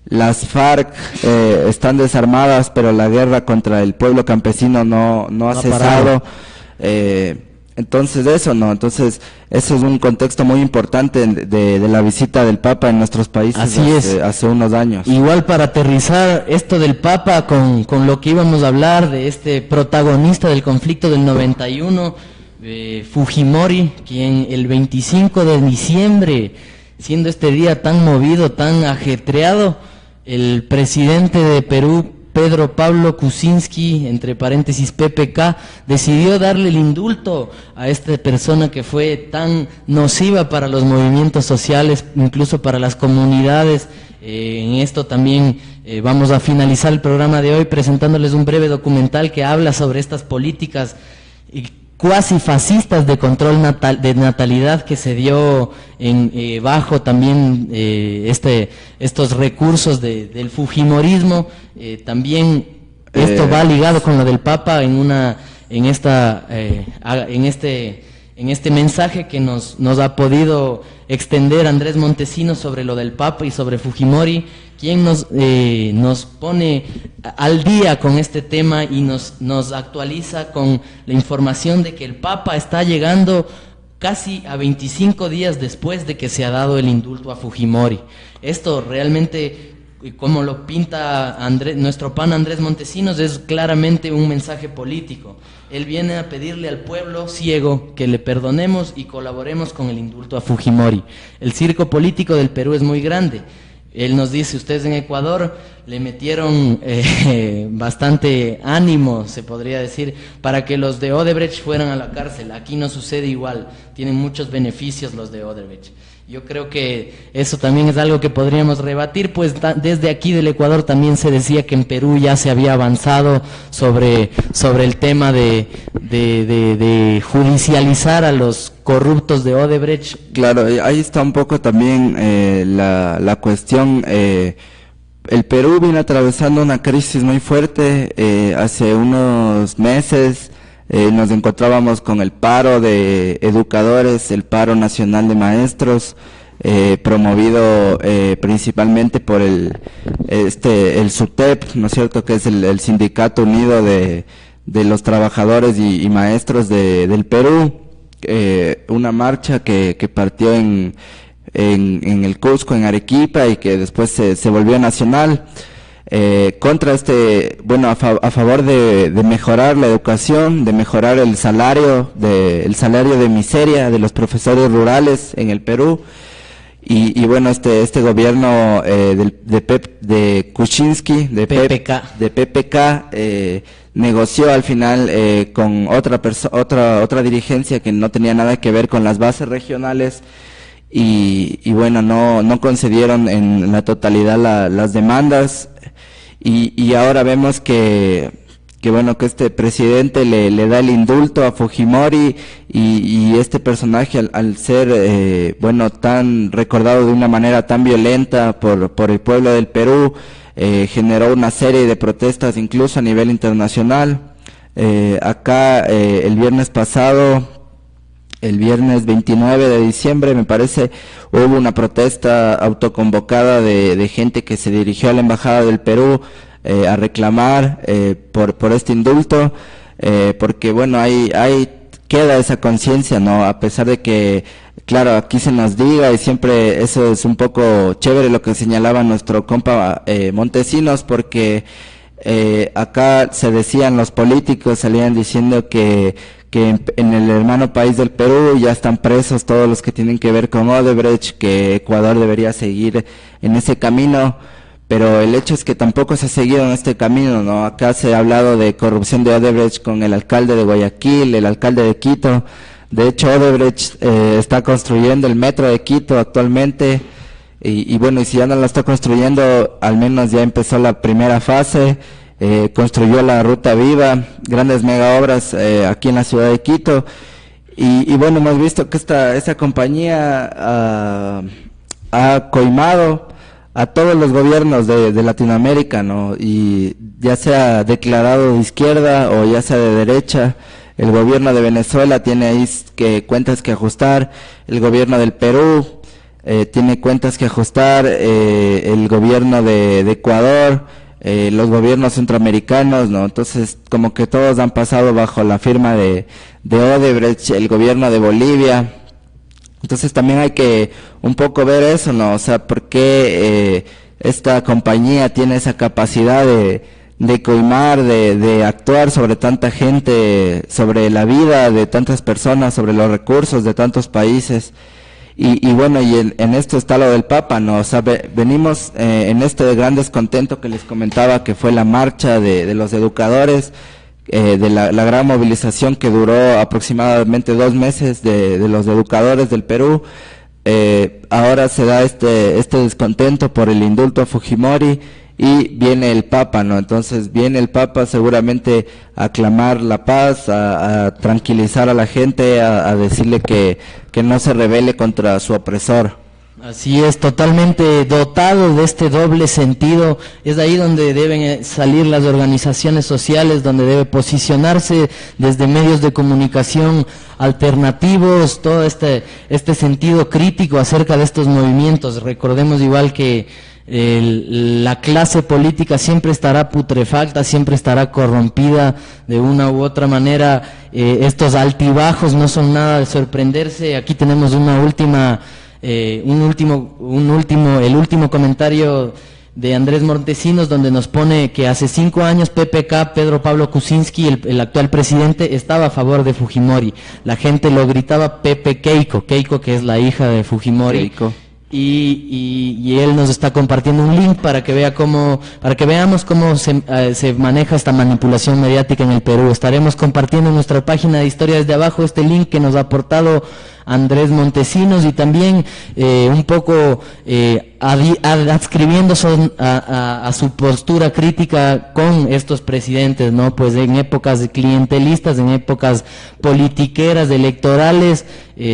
las FARC están desarmadas, pero la guerra contra el pueblo campesino no ha cesado. Entonces eso es un contexto muy importante de la visita del Papa en nuestros países hace unos años. Igual, para aterrizar esto del Papa con lo que íbamos a hablar, de este protagonista del conflicto del 91, Fujimori, quien el 25 de diciembre, siendo este día tan movido, tan ajetreado, el presidente de Perú, Pedro Pablo Kuczynski, entre paréntesis PPK, decidió darle el indulto a esta persona que fue tan nociva para los movimientos sociales, incluso para las comunidades. En esto también vamos a finalizar el programa de hoy presentándoles un breve documental que habla sobre estas políticas cuasi fascistas de control de natalidad que se dio bajo también estos recursos del fujimorismo. También esto va ligado con lo del Papa en este mensaje que nos ha podido extender Andrés Montesinos sobre lo del Papa y sobre Fujimori, quien nos pone al día con este tema y nos actualiza con la información de que el Papa está llegando casi a 25 días después de que se ha dado el indulto a Fujimori. Esto realmente, como lo pinta nuestro pan Andrés Montesinos, es claramente un mensaje político. Él viene a pedirle al pueblo ciego que le perdonemos y colaboremos con el indulto a Fujimori. El circo político del Perú es muy grande. Él nos dice, ustedes en Ecuador le metieron bastante ánimo, se podría decir, para que los de Odebrecht fueran a la cárcel. Aquí no sucede igual, tienen muchos beneficios los de Odebrecht. Yo creo que eso también es algo que podríamos rebatir, pues desde aquí del Ecuador también se decía que en Perú ya se había avanzado sobre el tema de judicializar a los corruptos de Odebrecht. Claro, ahí está un poco también la cuestión, el Perú viene atravesando una crisis muy fuerte. Hace unos meses nos encontrábamos con el paro de educadores, el paro nacional de maestros, promovido principalmente por el SUTEP, ¿no es cierto?, que es el Sindicato Unido de los Trabajadores y Maestros del Perú. Una marcha que partió en el Cusco, en Arequipa, y que después se volvió nacional, contra a favor de mejorar la educación, de mejorar el salario de miseria de los profesores rurales en el Perú. Y bueno, este gobierno de Kuczynski, de PPK, negoció al final con otra dirigencia que no tenía nada que ver con las bases regionales, y bueno, no concedieron en la totalidad las demandas, y ahora vemos que este presidente le da el indulto a Fujimori, y este personaje al ser tan recordado de una manera tan violenta por el pueblo del Perú, generó una serie de protestas incluso a nivel internacional. Acá el viernes pasado, el viernes 29 de diciembre, me parece, hubo una protesta autoconvocada de gente que se dirigió a la Embajada del Perú a reclamar por este indulto, porque bueno, ahí queda esa conciencia, ¿no? A pesar de que, claro, aquí se nos diga, y siempre eso es un poco chévere lo que señalaba nuestro compa Montesinos, porque acá se decían, los políticos salían diciendo que en el hermano país del Perú ya están presos todos los que tienen que ver con Odebrecht, que Ecuador debería seguir en ese camino, pero el hecho es que tampoco se ha seguido en este camino, ¿no? Acá se ha hablado de corrupción de Odebrecht con el alcalde de Guayaquil, el alcalde de Quito. De hecho, Odebrecht está construyendo el metro de Quito actualmente, y bueno, y si ya no lo está construyendo, al menos ya empezó la primera fase. Construyó la Ruta Viva, grandes mega obras aquí en la ciudad de Quito, y bueno, hemos visto que esta compañía ha coimado a todos los gobiernos de Latinoamérica, ¿no? Y ya sea declarado de izquierda o ya sea de derecha. El gobierno de Venezuela tiene ahí cuentas que ajustar, el gobierno del Perú tiene cuentas que ajustar, el gobierno de Ecuador, los gobiernos centroamericanos, ¿no? Entonces, como que todos han pasado bajo la firma de Odebrecht, el gobierno de Bolivia. Entonces también hay que un poco ver eso, ¿no? O sea, ¿por qué esta compañía tiene esa capacidad de coimar, de actuar sobre tanta gente, sobre la vida de tantas personas, sobre los recursos de tantos países? Y bueno, y en esto está lo del Papa, ¿no? O sea, venimos en este gran descontento que les comentaba, que fue la marcha de los educadores, de la gran movilización que duró aproximadamente 2 meses de los educadores del Perú. Ahora se da este descontento por el indulto a Fujimori, y viene el Papa, ¿no? Entonces viene el Papa seguramente a clamar la paz, a tranquilizar a la gente, a decirle que no se rebele contra su opresor. Así es, totalmente dotado de este doble sentido. Es ahí donde deben salir las organizaciones sociales, donde debe posicionarse desde medios de comunicación alternativos, todo este sentido crítico acerca de estos movimientos. Recordemos igual que la clase política siempre estará putrefacta, siempre estará corrompida de una u otra manera. Estos altibajos no son nada de sorprenderse. Aquí tenemos el último comentario de Andrés Montesinos, donde nos pone que hace 5 años PPK, Pedro Pablo Kuczynski, el actual presidente, estaba a favor de Fujimori. La gente lo gritaba Pepe Keiko, que es la hija de Fujimori. Keiko. Y él nos está compartiendo un link para que veamos cómo se maneja esta manipulación mediática en el Perú. Estaremos compartiendo en nuestra página de Historia Desde Abajo este link que nos ha aportado Andrés Montesinos, y también un poco adscribiendo a su postura crítica con estos presidentes, ¿no? Pues en épocas clientelistas, en épocas politiqueras, electorales,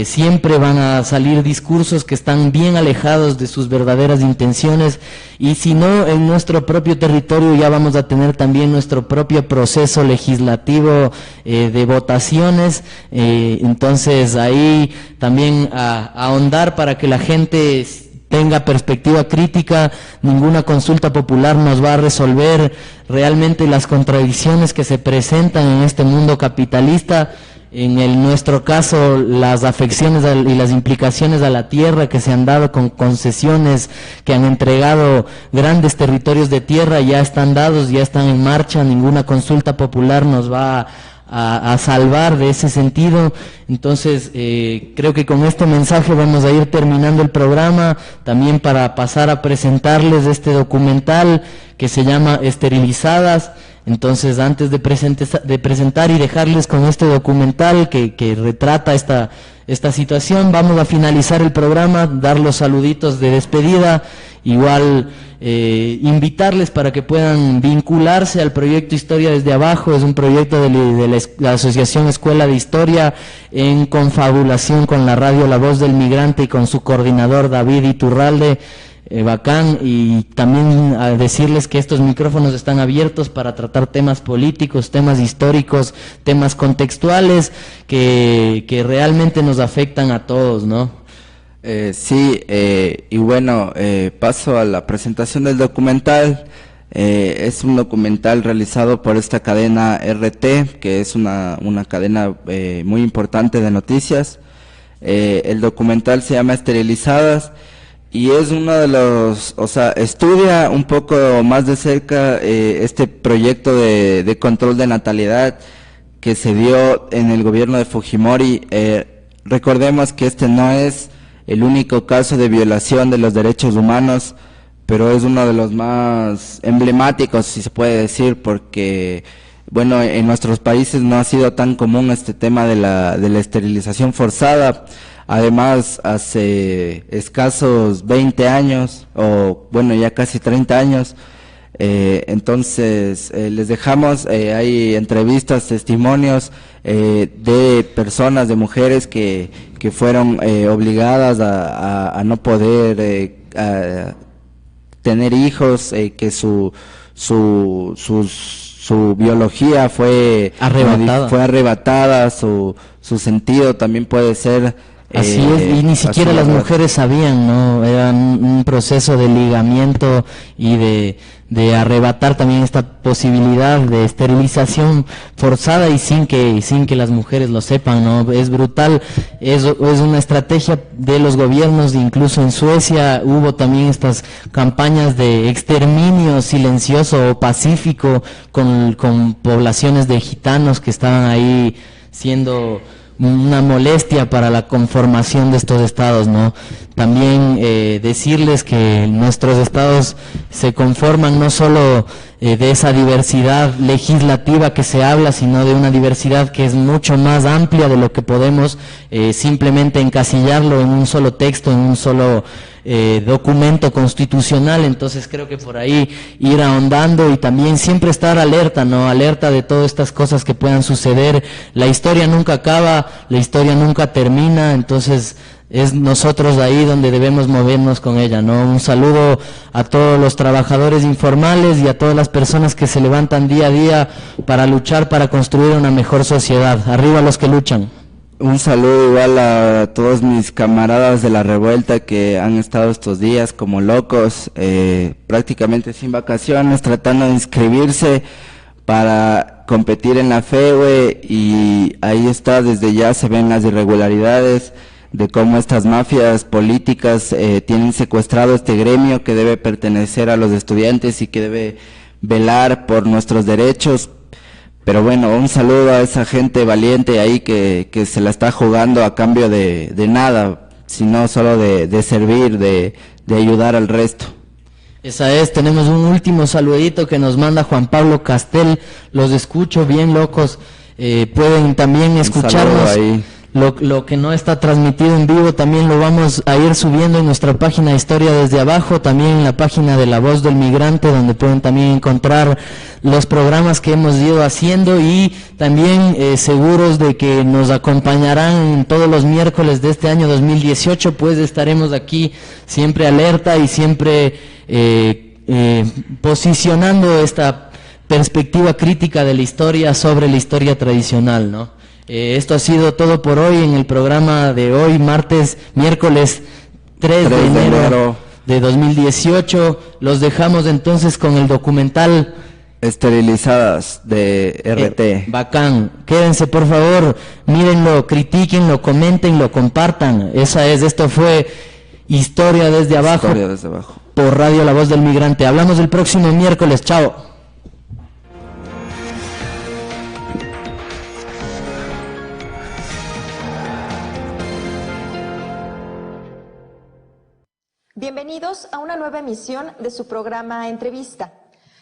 siempre van a salir discursos que están bien alejados de sus verdaderas intenciones, y si no, en nuestro propio territorio ya vamos a tener también nuestro propio proceso legislativo de votaciones, entonces ahí también a ahondar para que la gente tenga perspectiva crítica. Ninguna consulta popular nos va a resolver realmente las contradicciones que se presentan en este mundo capitalista. En nuestro caso, las afecciones y las implicaciones a la tierra que se han dado con concesiones que han entregado grandes territorios de tierra ya están dados, ya están en marcha. Ninguna consulta popular nos va a salvar de ese sentido. Entonces creo que con este mensaje vamos a ir terminando el programa, también para pasar a presentarles este documental que se llama Esterilizadas. Entonces, antes de presentar y dejarles con este documental que retrata esta situación, vamos a finalizar el programa, dar los saluditos de despedida, igual invitarles para que puedan vincularse al proyecto Historia desde Abajo. Es un proyecto de la Asociación Escuela de Historia, en confabulación con la radio La Voz del Migrante y con su coordinador David Iturralde. Bacán, y también a decirles que estos micrófonos están abiertos para tratar temas políticos, temas históricos, temas contextuales que realmente nos afectan a todos, ¿no? Sí, y bueno, paso a la presentación del documental. Es un documental realizado por esta cadena RT, que es una cadena muy importante de noticias. El documental se llama Esterilizadas, y es uno de los, estudia un poco más de cerca este proyecto de control de natalidad que se dio en el gobierno de Fujimori. Recordemos que este no es el único caso de violación de los derechos humanos, pero es uno de los más emblemáticos, si se puede decir, porque bueno, en nuestros países no ha sido tan común este tema de la esterilización forzada. Además, hace escasos 20 años, o bueno, ya casi 30 años, entonces les dejamos, hay entrevistas, testimonios de personas, de mujeres que fueron obligadas a no poder tener hijos, que su biología fue arrebatada, su sentido también puede ser. Así es, y ni siquiera las mujeres sabían, ¿no? Era un proceso de ligamiento y de arrebatar también esta posibilidad de esterilización forzada, y sin que las mujeres lo sepan, ¿no? Es brutal, es una estrategia de los gobiernos. Incluso en Suecia hubo también estas campañas de exterminio silencioso o pacífico con poblaciones de gitanos que estaban ahí siendo una molestia para la conformación de estos estados, ¿no? También decirles que nuestros estados se conforman no solo de esa diversidad legislativa que se habla, sino de una diversidad que es mucho más amplia de lo que podemos simplemente encasillarlo en un solo texto, en un solo documento constitucional. Entonces creo que por ahí ir ahondando y también siempre estar alerta, ¿no? Alerta de todas estas cosas que puedan suceder. La historia nunca acaba, la historia nunca termina, entonces es nosotros ahí donde debemos movernos con ella, ¿no? Un saludo a todos los trabajadores informales y a todas las personas que se levantan día a día para luchar, para construir una mejor sociedad. Arriba los que luchan. Un saludo igual a todos mis camaradas de la revuelta que han estado estos días como locos, prácticamente sin vacaciones, tratando de inscribirse para competir en la FEWE, y ahí está, desde ya se ven las irregularidades de cómo estas mafias políticas tienen secuestrado este gremio que debe pertenecer a los estudiantes y que debe velar por nuestros derechos. Pero bueno, un saludo a esa gente valiente ahí que se la está jugando a cambio de nada, sino solo de servir, de ayudar al resto. Esa es, tenemos un último saludito que nos manda Juan Pablo Castel. Los escucho bien locos, pueden también escucharnos Lo que no está transmitido en vivo también lo vamos a ir subiendo en nuestra página Historia desde Abajo, también en la página de La Voz del Migrante, donde pueden también encontrar los programas que hemos ido haciendo, y también seguros de que nos acompañarán todos los miércoles de este año 2018, pues estaremos aquí siempre alerta y siempre posicionando esta perspectiva crítica de la historia sobre la historia tradicional, ¿no? Esto ha sido todo por hoy en el programa de hoy, miércoles 3 de enero de 2018. Los dejamos entonces con el documental Esterilizadas de RT. Bacán. Quédense, por favor, mírenlo, critiquenlo, comentenlo, compartan. Esto fue Historia desde Abajo. Historia desde Abajo. Por Radio La Voz del Migrante. Hablamos el próximo miércoles. Chao. Bienvenidos a una nueva emisión de su programa Entrevista.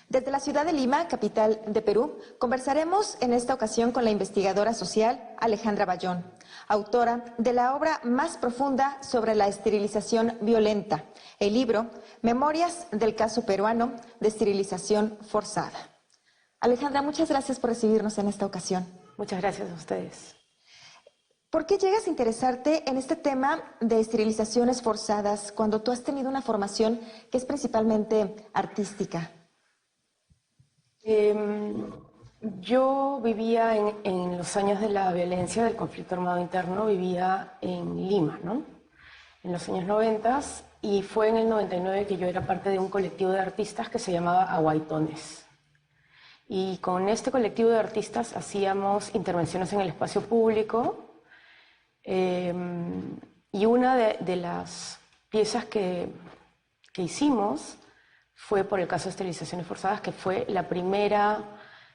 Desde la ciudad de Lima, capital de Perú, conversaremos en esta ocasión con la investigadora social Alejandra Bayón, autora de la obra más profunda sobre la esterilización violenta, el libro Memorias del caso peruano de esterilización forzada. Alejandra, muchas gracias por recibirnos en esta ocasión. Muchas gracias a ustedes. ¿Por qué llegas a interesarte en este tema de esterilizaciones forzadas cuando tú has tenido una formación que es principalmente artística? Yo vivía en los años de la violencia del conflicto armado interno, vivía en Lima, ¿no? En los años 90, y fue en el 99 que yo era parte de un colectivo de artistas que se llamaba Aguaitones. Y con este colectivo de artistas hacíamos intervenciones en el espacio público. Y una de las piezas que hicimos fue por el caso de esterilizaciones forzadas, que fue la primera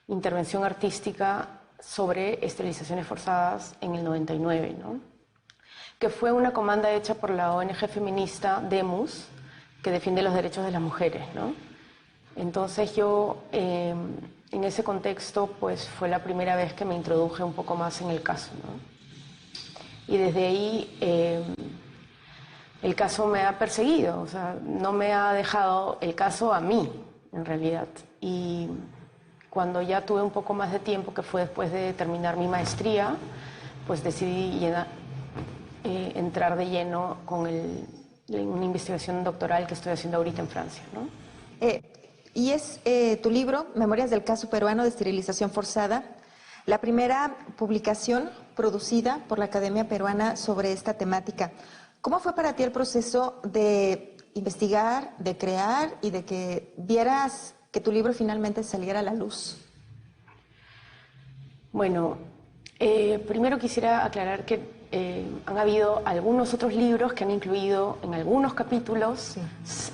intervención artística sobre esterilizaciones forzadas en el 99, ¿no? Que fue una comanda hecha por la ONG feminista Demus, que defiende los derechos de las mujeres, ¿no? Entonces yo, en ese contexto, pues fue la primera vez que me introduje un poco más en el caso, ¿no? Y desde ahí el caso me ha perseguido, o sea, no me ha dejado el caso a mí, en realidad. Y cuando ya tuve un poco más de tiempo, que fue después de terminar mi maestría, pues decidí entrar de lleno con una investigación doctoral que estoy haciendo ahorita en Francia, ¿no? Y es tu libro, Memorias del caso peruano de esterilización forzada, la primera publicación producida por la Academia Peruana sobre esta temática. ¿Cómo fue para ti el proceso de investigar, de crear y de que vieras que tu libro finalmente saliera a la luz? Bueno, primero quisiera aclarar que han habido algunos otros libros que han incluido en algunos capítulos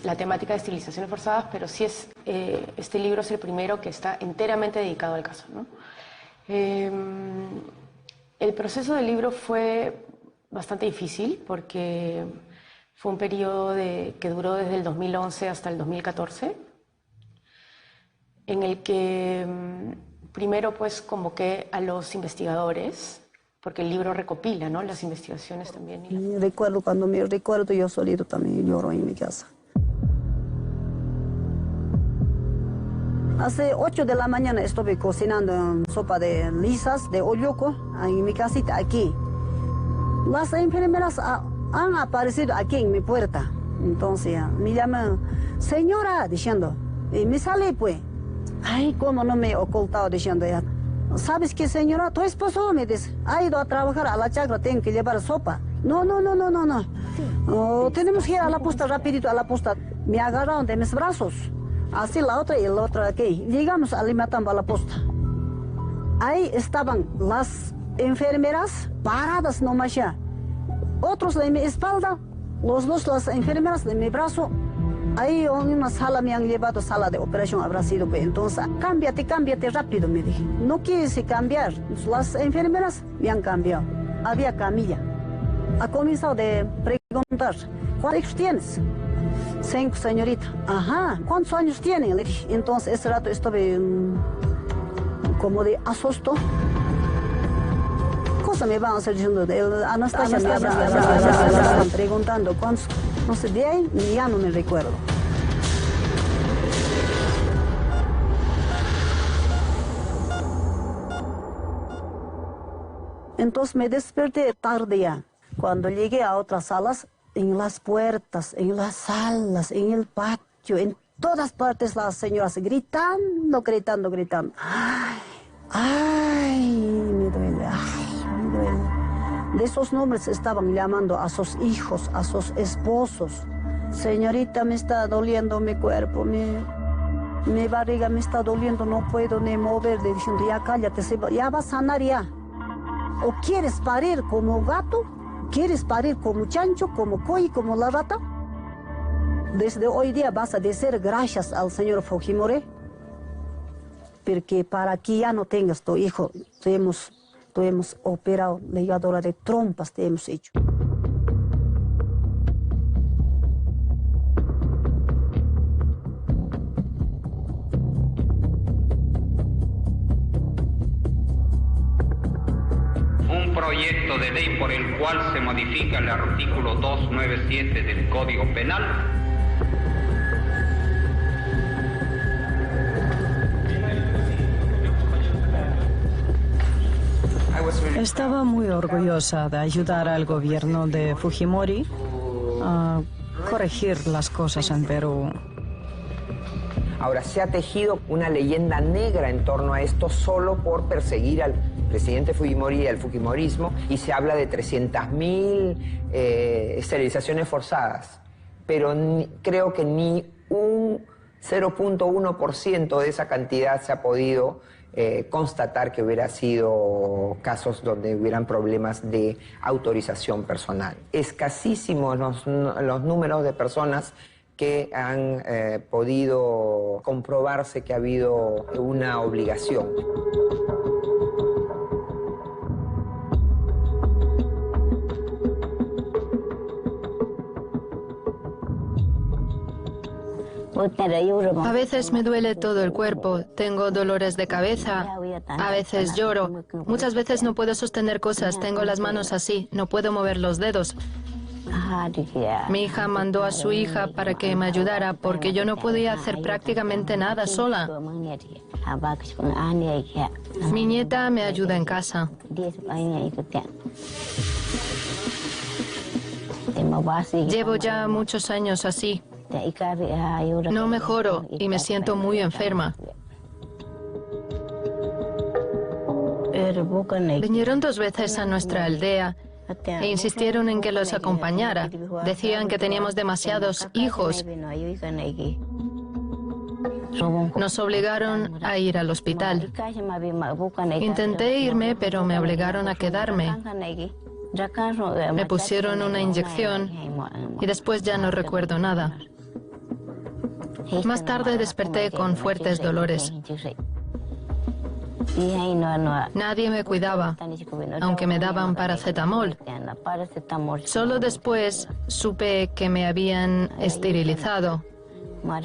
la temática de esterilizaciones forzadas, pero sí este libro es el primero que está enteramente dedicado al caso, ¿no? El proceso del libro fue bastante difícil porque fue un periodo que duró desde el 2011 hasta el 2014, en el que primero pues convoqué a los investigadores, porque el libro recopila, ¿no?, las investigaciones también. Recuerdo, cuando me recuerdo yo solito también lloro en mi casa. Hace 8 de la mañana estuve cocinando sopa de lisas, de olloco, en mi casita aquí. Las enfermeras han aparecido aquí en mi puerta. Entonces me llaman, señora, diciendo, y me sale pues. Ay, cómo no me he ocultado diciendo ya. ¿Sabes qué, señora? Tu esposo me dice, ha ido a trabajar a la chacra, tengo que llevar sopa. No. Oh, tenemos que ir a la posta, rapidito a la posta. Me agarraron de mis brazos. Así la otra y la otra aquí. Llegamos a Limatambo a la posta. Ahí estaban las enfermeras paradas nomás ya. Otros de mi espalda, los dos las enfermeras de mi brazo. Ahí en una sala me han llevado, sala de operación habrá sido. Entonces, cámbiate rápido, me dije. No quise cambiar. Las enfermeras me han cambiado. Había camilla. Ha comenzado de preguntar, ¿cuántos años tienes? 5, señorita. Ajá, ¿cuántos años tiene? Le dije. Entonces, ese rato estuve como de asusto. cosa me van a hacer diciendo? Anastasia me están preguntando cuántos, no sé, de ahí ya no me recuerdo. Entonces me desperté tarde ya. Cuando llegué a otras salas, en las puertas, en las salas, en el patio, en todas partes las señoras gritando, gritando, gritando. Ay, me duele, me duele. De esos nombres estaban llamando a sus hijos, a sus esposos. Señorita, me está doliendo mi cuerpo, mi barriga me está doliendo, no puedo ni mover. Le diciendo, ya cállate, ya va a sanar ya. ¿O quieres parir como gato? ¿Quieres parir como chancho, como coy, como la rata? Desde hoy día vas a decir gracias al señor Fujimori, porque para que ya no tengas tu hijo, te hemos operado, ligadura de trompas te hemos hecho. Un proyecto de ley por el cual se modifica el artículo 297 del Código Penal. Estaba muy orgullosa de ayudar al gobierno de Fujimori a corregir las cosas en Perú. Ahora se ha tejido una leyenda negra en torno a esto solo por perseguir al presidente Fujimori y al fujimorismo, y se habla de 300.000 esterilizaciones forzadas, pero creo que ni un 0.1% de esa cantidad se ha podido constatar que hubiera sido casos donde hubieran problemas de autorización personal. Escasísimos los números de personas que han podido comprobarse que ha habido una obligación. A veces me duele todo el cuerpo, tengo dolores de cabeza, a veces lloro, muchas veces no puedo sostener cosas, tengo las manos así, no puedo mover los dedos. Mi hija mandó a su hija para que me ayudara porque yo no podía hacer prácticamente nada sola. Mi nieta me ayuda en casa. Llevo ya muchos años así. No mejoro y me siento muy enferma. Vinieron 2 veces a nuestra aldea e insistieron en que los acompañara. Decían que teníamos demasiados hijos. Nos obligaron a ir al hospital. Intenté irme, pero me obligaron a quedarme. Me pusieron una inyección y después ya no recuerdo nada. Más tarde desperté con fuertes dolores. Nadie me cuidaba, aunque me daban paracetamol. Solo después supe que me habían esterilizado.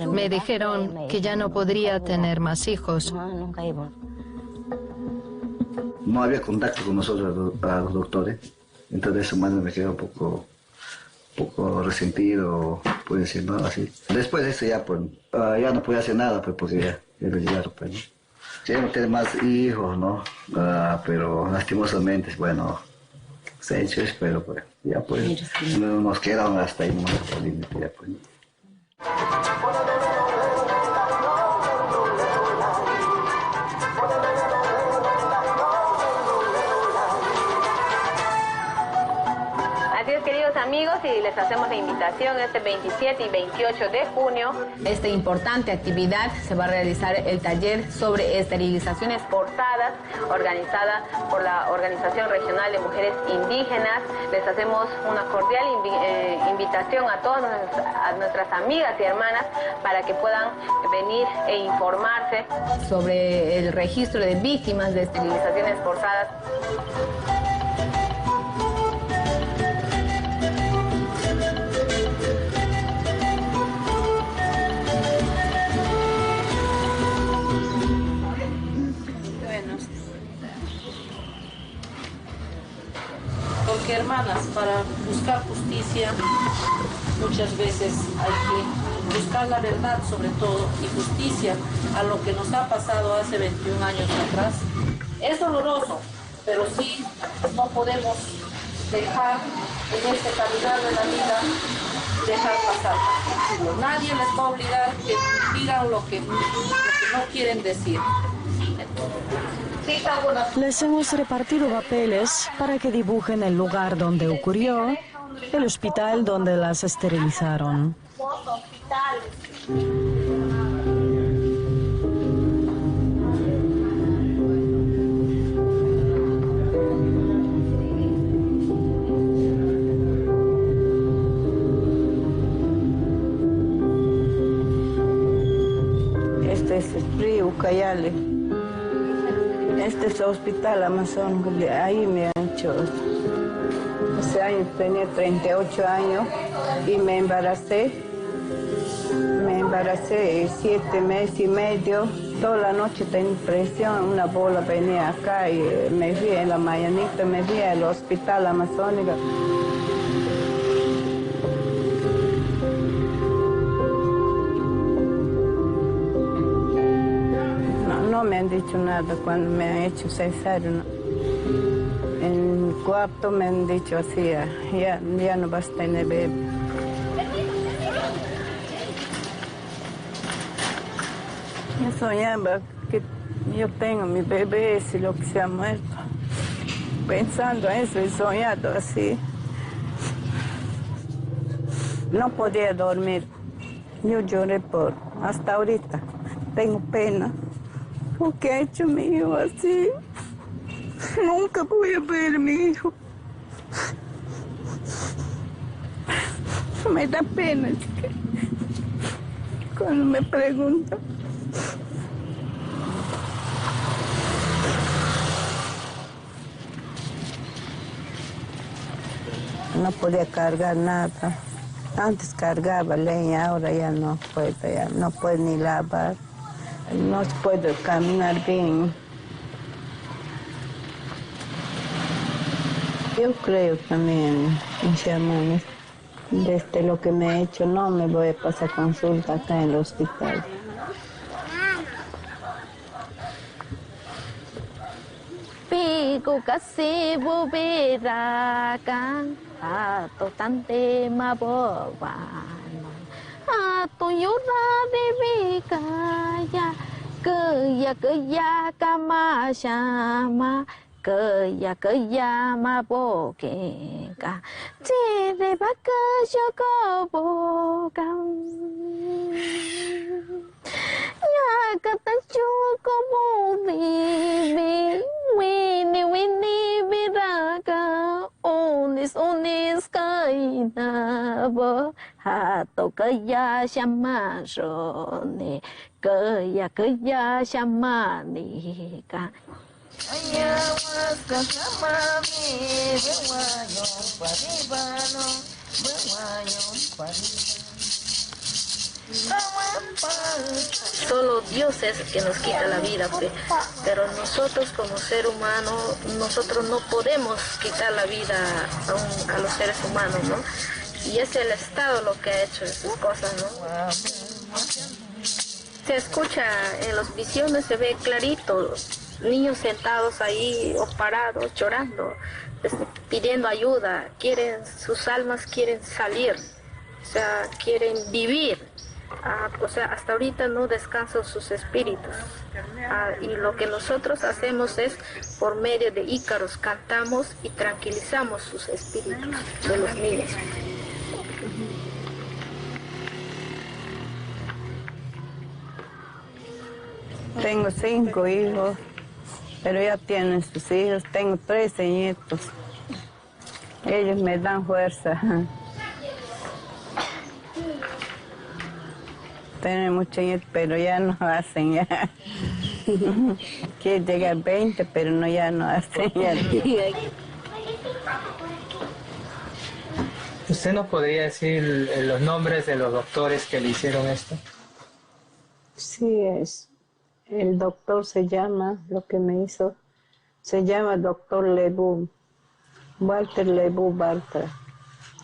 Me dijeron que ya no podría tener más hijos. No había contacto con nosotros, a los doctores. Entonces su madre me quedó un poco resentido, puede decir, ¿no? Así. Después de eso ya, pues, ya no podía hacer nada, pues, porque ya lo llegaron, pues, ¿no? Queremos tener más hijos, ¿no? Pero lastimosamente, bueno, se ha hecho eso, pero pues, ya pues, nos quedaron hasta ahí, no hasta el límite, ya pues. Así es, queridos amigos, y les hacemos la invitación este 27 y 28 de junio. Esta importante actividad se va a realizar el taller sobre esterilizaciones forzadas, organizada por la Organización Regional de Mujeres Indígenas. Les hacemos una cordial invitación a todas nuestras amigas y hermanas para que puedan venir e informarse sobre el registro de víctimas de esterilizaciones forzadas. porque hermanas, para buscar justicia muchas veces hay que buscar la verdad sobre todo y justicia a lo que nos ha pasado hace 21 años atrás. Es doloroso, pero sí no podemos dejar en este caminar de la vida dejar pasar. Nadie les va a obligar que digan lo que no quieren decir. Les hemos repartido papeles para que dibujen el lugar donde ocurrió, el hospital donde las esterilizaron. Este es el río Ucayali. Este es el hospital Amazon, ahí me han hecho. Ese año tenía 38 años y me embaracé. Me embaracé 7 meses y medio. Toda la noche tenía presión, una bola venía acá y me fui en la mañanita, me fui al hospital Amazónico. No me han dicho nada cuando me han hecho cesárea. ¿No? En el cuarto me han dicho así, ya no vas a tener bebé. Yo soñaba que yo tengo mi bebé y lo que se ha muerto. Pensando eso y soñando así. No podía dormir. Yo lloré hasta ahorita. Tengo pena. ¿Por qué ha hecho mi hijo así? Nunca voy a ver a mi hijo. Me da pena cuando me preguntan. No podía cargar nada. Antes cargaba leña, ahora ya no puedo, ya no puedo ni lavar. No puedo caminar bien. Yo creo también, mis hermanos, desde lo que me he hecho, no me voy a pasar consulta acá en el hospital. Pico casi bubirakan, ato tante maboban. Ato yura de bikaya, kaya kama shama, kaya mabokenka, tere baka shokobokan. Ya kata chokobobi, Winnie biraka, onis kainabo. Hato kaya shamashone, kaya shamani ka. Ayawas kasamami, bewayon paribano, bewayon paribano. Solo Dios es el que nos quita la vida, pero nosotros como ser humano, nosotros no podemos quitar la vida a los seres humanos, ¿no? Y es el Estado lo que ha hecho esas cosas, ¿no? Se escucha en las visiones, se ve clarito, niños sentados ahí o parados, llorando, pidiendo ayuda, sus almas quieren salir, o sea, quieren vivir. O sea, hasta ahorita no descansan sus espíritus. Y lo que nosotros hacemos es, por medio de ícaros, cantamos y tranquilizamos sus espíritus de los niños. Tengo 5 hijos, pero ya tienen sus hijos. Tengo 13 nietos. Ellos me dan fuerza. Tienen muchos nietos, pero ya no hacen ya. Quieren llegar a 20, pero ya no hacen ya. ¿Usted nos podría decir los nombres de los doctores que le hicieron esto? Sí, el doctor se llama, lo que me hizo, se llama doctor Lebú. Walter Lebu Bartra.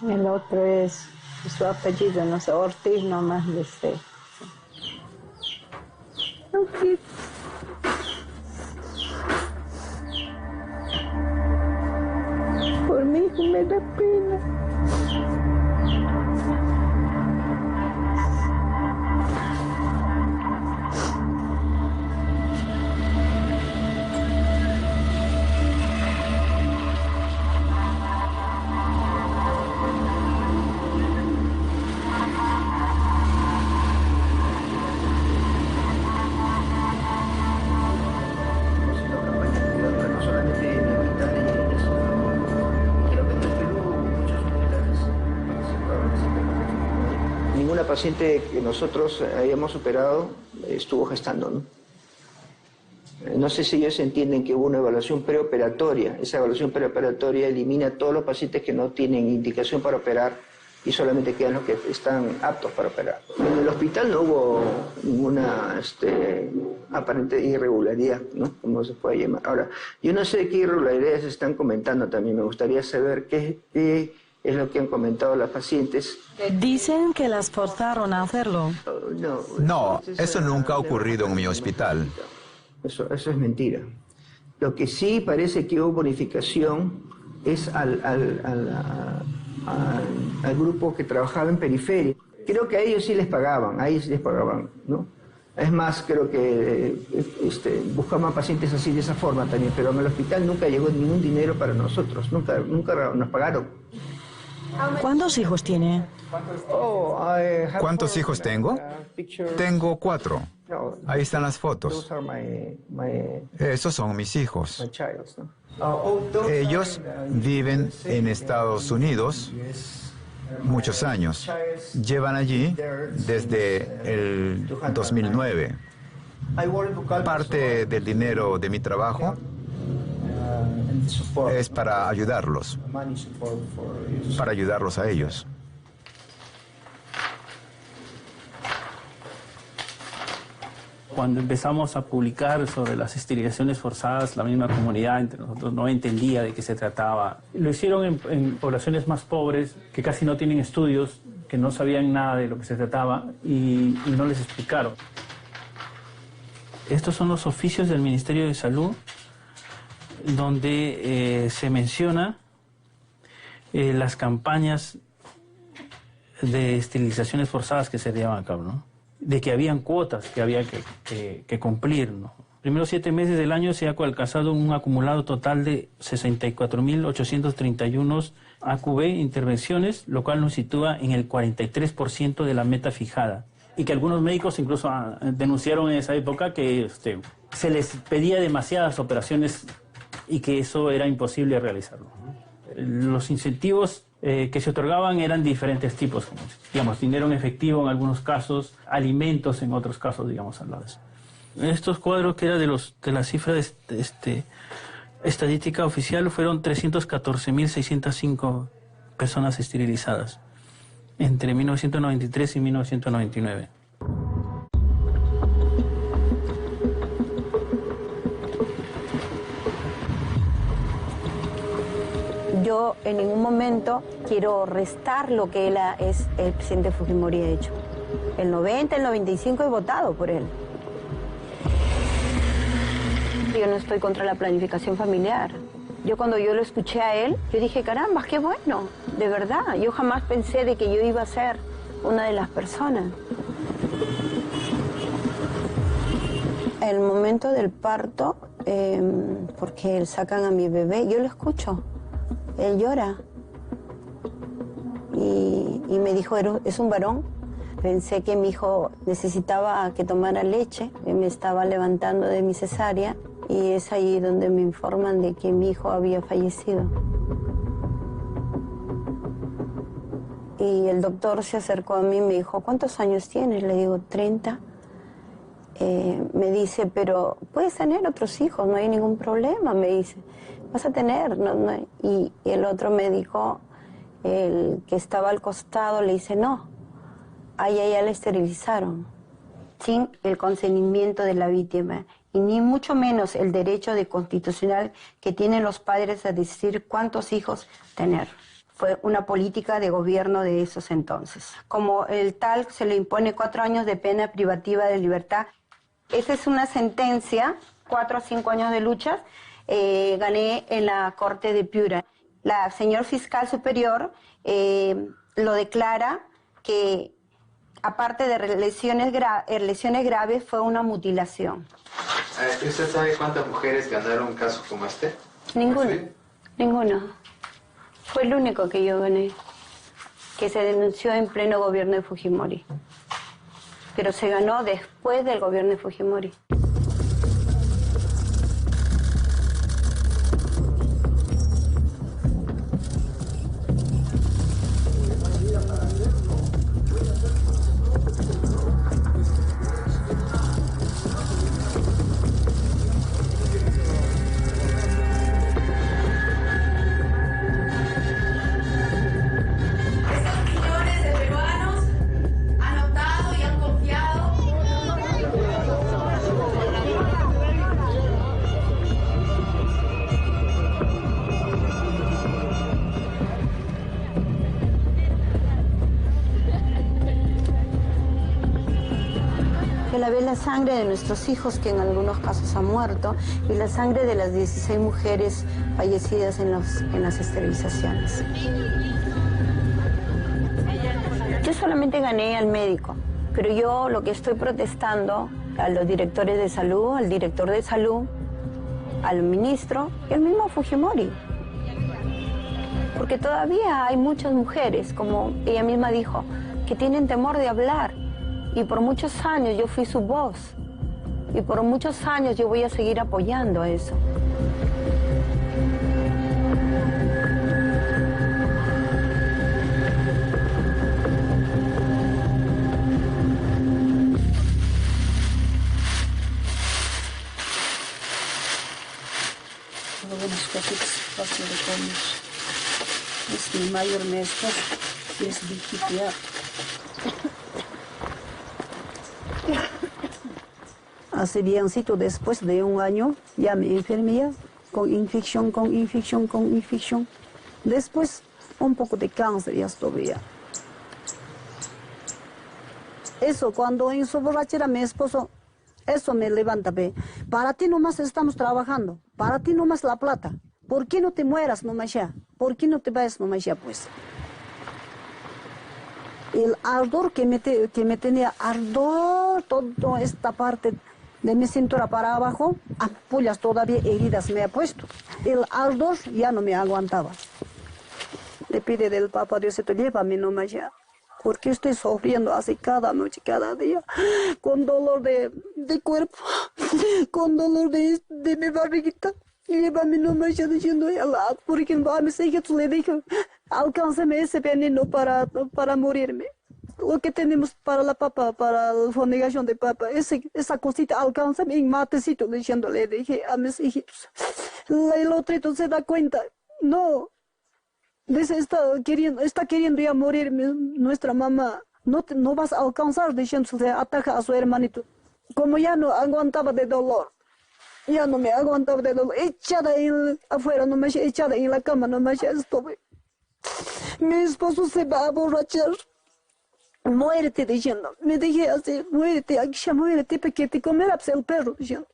El otro es su apellido, no sé, Ortiz nomás le sé. Okay. Por mi hijo me da pena. Ninguna paciente que nosotros hayamos operado estuvo gestando, ¿no? No sé si ellos entienden que hubo una evaluación preoperatoria. Esa evaluación preoperatoria elimina a todos los pacientes que no tienen indicación para operar y solamente quedan los que están aptos para operar. En el hospital no hubo ninguna aparente irregularidad, ¿no? Como se puede llamar. Ahora, yo no sé qué irregularidades están comentando también. Me gustaría saber qué es lo que han comentado las pacientes. Dicen que las forzaron a hacerlo. No, eso nunca ha ocurrido en mi hospital. Eso es mentira. Lo que sí parece que hubo bonificación es al grupo que trabajaba en periferia. Creo que a ellos sí les pagaban, ¿no? Es más, creo que buscaban pacientes así de esa forma también, pero en el hospital nunca llegó ningún dinero para nosotros, nunca nos pagaron. ¿Cuántos hijos tiene? ¿Cuántos hijos tengo? Tengo 4. Ahí están las fotos. Esos son mis hijos. Ellos viven en Estados Unidos muchos años. Llevan allí desde el 2009. Parte del dinero de mi trabajo es para ayudarlos a ellos. Cuando empezamos a publicar sobre las esterilizaciones forzadas, la misma comunidad entre nosotros no entendía de qué se trataba. Lo hicieron en poblaciones más pobres, que casi no tienen estudios, que no sabían nada de lo que se trataba y no les explicaron. Estos son los oficios del Ministerio de Salud, donde se menciona las campañas de esterilizaciones forzadas que se llevaban a cabo, ¿no? De que habían cuotas que había que cumplir, ¿no? Primeros 7 meses del año se ha alcanzado un acumulado total de 64.831 AQB intervenciones, lo cual nos sitúa en el 43% de la meta fijada. Y que algunos médicos incluso denunciaron en esa época que se les pedía demasiadas operaciones y que eso era imposible realizarlo, ¿no? Los incentivos que se otorgaban eran diferentes tipos, como, digamos, dinero en efectivo en algunos casos, alimentos en otros casos, digamos, al lado. Estos cuadros que era de la cifra de estadística oficial fueron 314.605 personas esterilizadas entre 1993 y 1999. Yo en ningún momento quiero restar lo que el presidente Fujimori ha hecho. El 90, el 95 he votado por él. Yo no estoy contra la planificación familiar. Cuando yo lo escuché a él, yo dije, caramba, qué bueno, de verdad. Yo jamás pensé de que yo iba a ser una de las personas. El momento del parto, porque sacan a mi bebé, yo lo escucho. Él llora y me dijo, es un varón. Pensé que mi hijo necesitaba que tomara leche, me estaba levantando de mi cesárea y es ahí donde me informan de que mi hijo había fallecido. Y el doctor se acercó a mí y me dijo, ¿cuántos años tienes? Le digo, 30. Me dice, pero puedes tener otros hijos, no hay ningún problema, me dice. Vas a tener, y el otro médico, el que estaba al costado, le dice, no, a ella ya la esterilizaron, sin el consentimiento de la víctima. y ni mucho menos el derecho constitucional que tienen los padres a decidir cuántos hijos tener. Fue una política de gobierno de esos entonces. Como el tal, se le impone 4 años de pena privativa de libertad. Esa es una sentencia, 4 o 5 años de luchas, gané en la Corte de Piura. La señor fiscal superior lo declara que, aparte de lesiones graves, fue una mutilación. ¿Usted sabe cuántas mujeres ganaron un caso como este? Ninguna. Fue el único que yo gané, que se denunció en pleno gobierno de Fujimori. Pero se ganó después del gobierno de Fujimori. La sangre de nuestros hijos, que en algunos casos han muerto, y la sangre de las 16 mujeres fallecidas en las esterilizaciones. Yo solamente gané al médico, pero yo lo que estoy protestando a los directores de salud, al director de salud, al ministro y al mismo Fujimori. Porque todavía hay muchas mujeres, como ella misma dijo, que tienen temor de hablar. Y por muchos años yo fui su voz. Y por muchos años yo voy a seguir apoyando eso. Algunas cositas fácil de comer. Es mi mayor mezcla y es vigilia. Hace biencito, después de un año, ya me enfermé con infección. Después, un poco de cáncer ya estuve. Eso, cuando en su borrachera mi esposo, eso me levanta, ve. Para ti nomás estamos trabajando, para ti nomás la plata. ¿Por qué no te mueras nomás ya? ¿Por qué no te vayas nomás ya, pues? El ardor que me tenía, ardor, toda esta parte de mi cintura para abajo, ampollas todavía heridas me ha puesto. El ardor ya no me aguantaba. Le pide del Papa Diosito, llévame nomás ya, porque estoy sufriendo así cada noche, cada día, con dolor de cuerpo, con dolor de mi barriguita. Llévame nomás ya, diciendo, porque a mis hijos le dije, alcánzame ese veneno para morirme. Lo que tenemos para la papa, para la fumigación de papa, esa cosita alcánzame en matecito, le dije a mis hijitos. El otro se da cuenta, no, dice, está queriendo ya morir nuestra mamá, no vas a alcanzar, diciendo, se ataca a su hermanito. Como ya no aguantaba de dolor, ya no me aguantaba de dolor, echada afuera, nomás echada en la cama, nomás ya estuve. Mi esposo se va a borrachar. Muérete, diciendo, me dije así, muérete, aquí ya muérete, porque te comerá el perro, diciendo.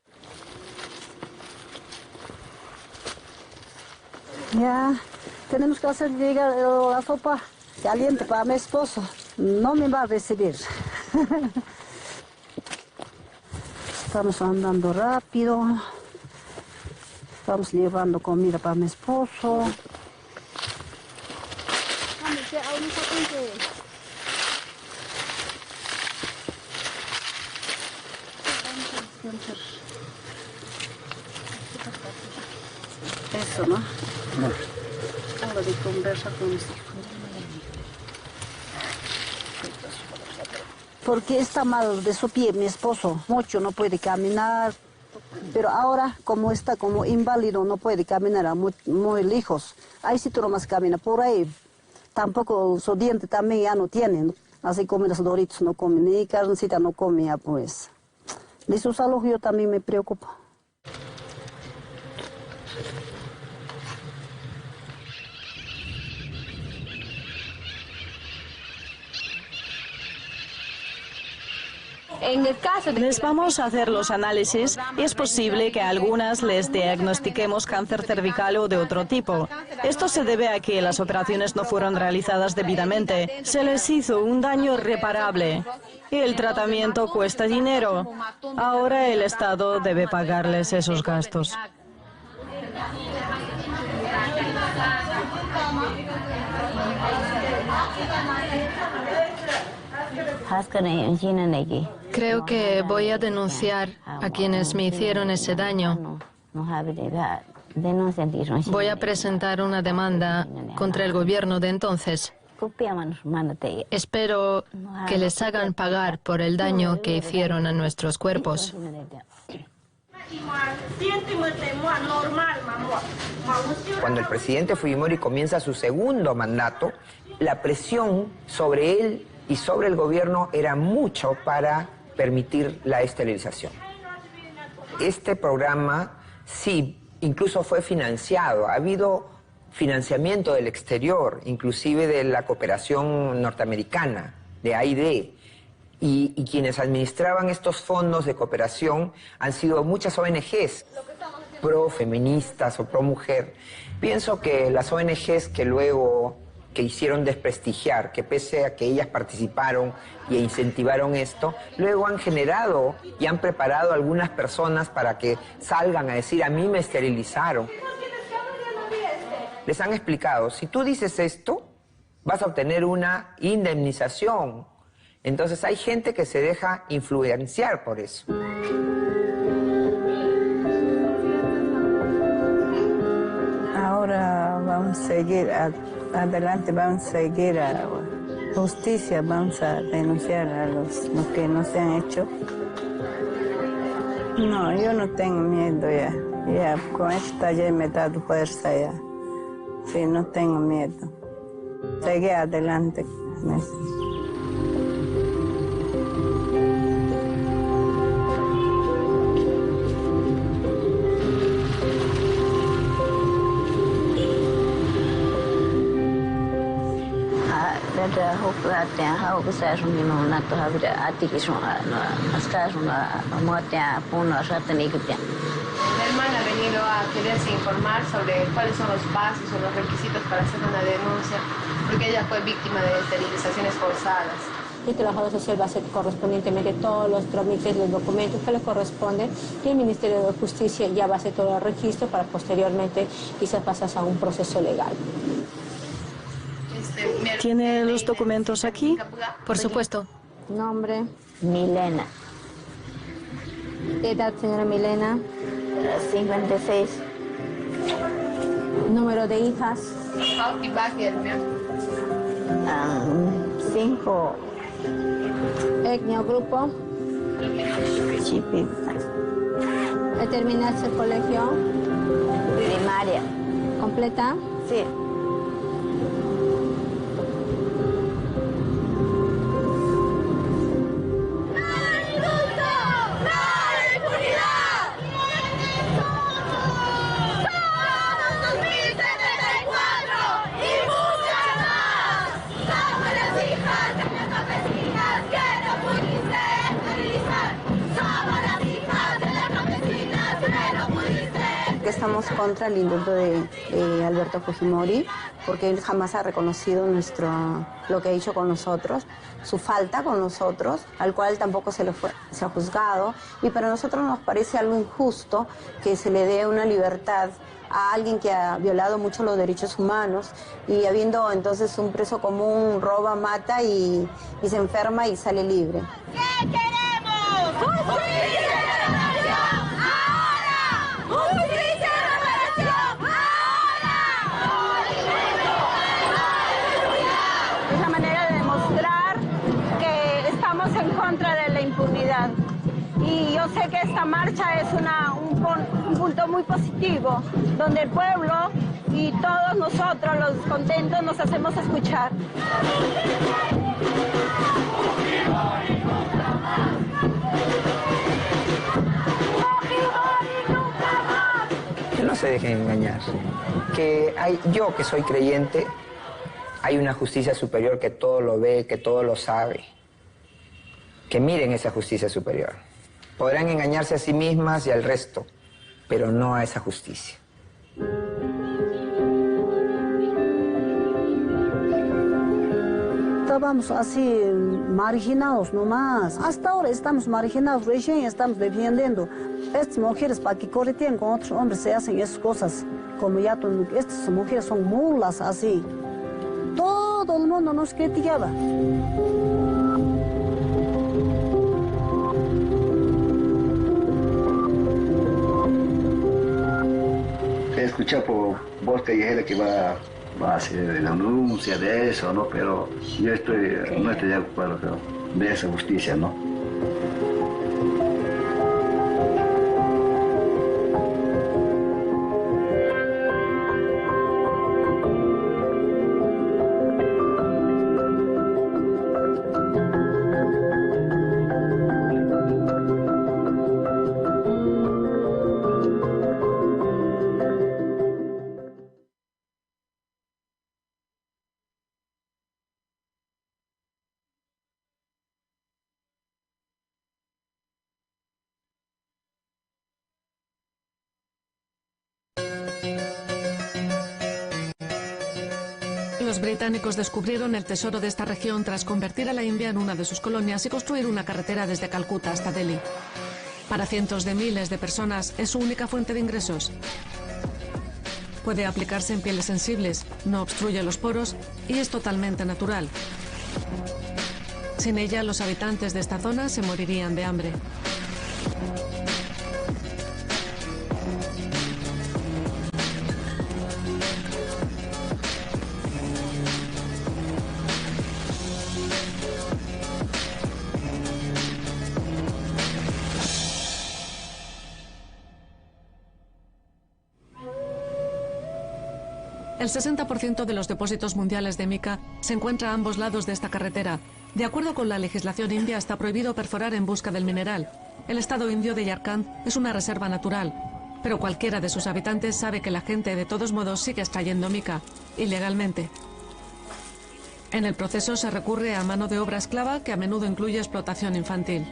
Ya, tenemos que hacer llegar la sopa caliente para mi esposo, no me va a recibir. Estamos andando rápido, estamos llevando comida para mi esposo. Eso, ¿no? Hablo de conversar con mis hijos. Porque está mal de su pie mi esposo, mucho no puede caminar, pero ahora como está como inválido no puede caminar muy lejos. Ahí sí tú nomás camina, por ahí tampoco su diente también ya no tiene, ¿no? Así come los doritos, no come, ni carnecita no come ya pues. De su salud yo también me preocupo. En el caso de les vamos a hacer los análisis y es posible que a algunas les diagnostiquemos cáncer cervical o de otro tipo. Esto se debe a que las operaciones no fueron realizadas debidamente. Se les hizo un daño irreparable y el tratamiento cuesta dinero. Ahora el Estado debe pagarles esos gastos. Creo que voy a denunciar a quienes me hicieron ese daño. Voy a presentar una demanda contra el gobierno de entonces. Espero que les hagan pagar por el daño que hicieron a nuestros cuerpos. Cuando el presidente Fujimori comienza su segundo mandato, la presión sobre él y sobre el gobierno era mucho para permitir la esterilización. Este programa sí, incluso fue financiado. Ha habido financiamiento del exterior, inclusive de la cooperación norteamericana, de AID. Y quienes administraban estos fondos de cooperación han sido muchas ONGs, pro-feministas o pro-mujer. Pienso que las ONGs que hicieron desprestigiar, que pese a que ellas participaron e incentivaron esto, luego han generado y han preparado a algunas personas para que salgan a decir, a mí me esterilizaron. Les han explicado, si tú dices esto, vas a obtener una indemnización. Entonces hay gente que se deja influenciar por eso. Ahora vamos a seguir adelante, vamos a seguir a justicia, vamos a denunciar a los que no se han hecho. No, yo no tengo miedo ya. Ya con este taller me he dado fuerza ya. Sí, no tengo miedo. Seguir adelante. Hermana ha venido a quererse informar sobre cuáles son los pasos o los requisitos para hacer una denuncia, porque ella fue víctima de esterilizaciones forzadas. El trabajador social va a hacer correspondientemente todos los trámites, los documentos que le corresponden, y el Ministerio de Justicia ya va a hacer todo el registro para posteriormente quizás pasas a un proceso legal. ¿Tiene los documentos aquí? Por supuesto. Nombre. Milena. Edad, señora Milena. 56. Número de hijas. 5. Etnia o grupo. Chipi. ¿Terminaste el colegio? Primaria. ¿Completa? Sí. Estamos contra el indulto de Alberto Fujimori, porque él jamás ha reconocido lo que ha hecho con nosotros, su falta con nosotros, al cual tampoco se ha juzgado, y para nosotros nos parece algo injusto que se le dé una libertad a alguien que ha violado mucho los derechos humanos, y habiendo entonces un preso común, roba, mata y se enferma y sale libre. ¿Qué queremos? ¡Justicia y reparación! ¡Ahora! ¡Justicia y reparación! ¡Ahora! Es la manera de demostrar que estamos en contra de la impunidad. Y yo sé que esta marcha es un punto muy positivo, donde el pueblo y todos nosotros, los contentos, nos hacemos escuchar. se dejen engañar. Yo que soy creyente, hay una justicia superior que todo lo ve, que todo lo sabe. Que miren esa justicia superior. Podrán engañarse a sí mismas y al resto, pero no a esa justicia. Estábamos así marginados nomás. Hasta ahora estamos marginados, recién estamos defendiendo. Estas mujeres para que correteen con otros hombres se hacen esas cosas. Como ya estas mujeres son mulas así. Todo el mundo nos criticaba. He escuchado por voz callejera que va a hacer la denuncia de eso, ¿no? Pero yo no estoy de acuerdo de esa justicia, ¿no? Los británicos descubrieron el tesoro de esta región tras convertir a la India en una de sus colonias y construir una carretera desde Calcuta hasta Delhi. Para cientos de miles de personas es su única fuente de ingresos. Puede aplicarse en pieles sensibles, no obstruye los poros y es totalmente natural. Sin ella, los habitantes de esta zona se morirían de hambre. El 60% de los depósitos mundiales de mica se encuentra a ambos lados de esta carretera. De acuerdo con la legislación india, está prohibido perforar en busca del mineral. El estado indio de Jharkhand es una reserva natural, pero cualquiera de sus habitantes sabe que la gente de todos modos sigue extrayendo mica, ilegalmente. En el proceso se recurre a mano de obra esclava que a menudo incluye explotación infantil.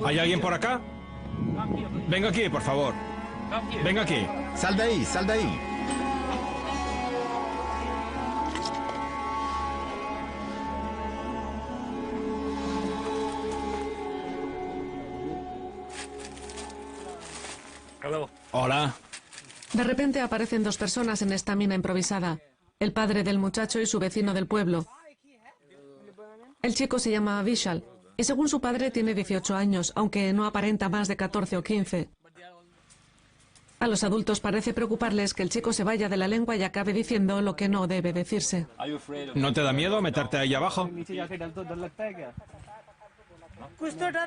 ¿Hay alguien por acá? Venga aquí, por favor. Venga aquí. Sal de ahí, sal de ahí. Hola. De repente aparecen dos personas en esta mina improvisada. El padre del muchacho y su vecino del pueblo. El chico se llama Vishal. Y según su padre tiene 18 años, aunque no aparenta más de 14 o 15. A los adultos parece preocuparles que el chico se vaya de la lengua y acabe diciendo lo que no debe decirse. ¿No te da miedo meterte ahí abajo?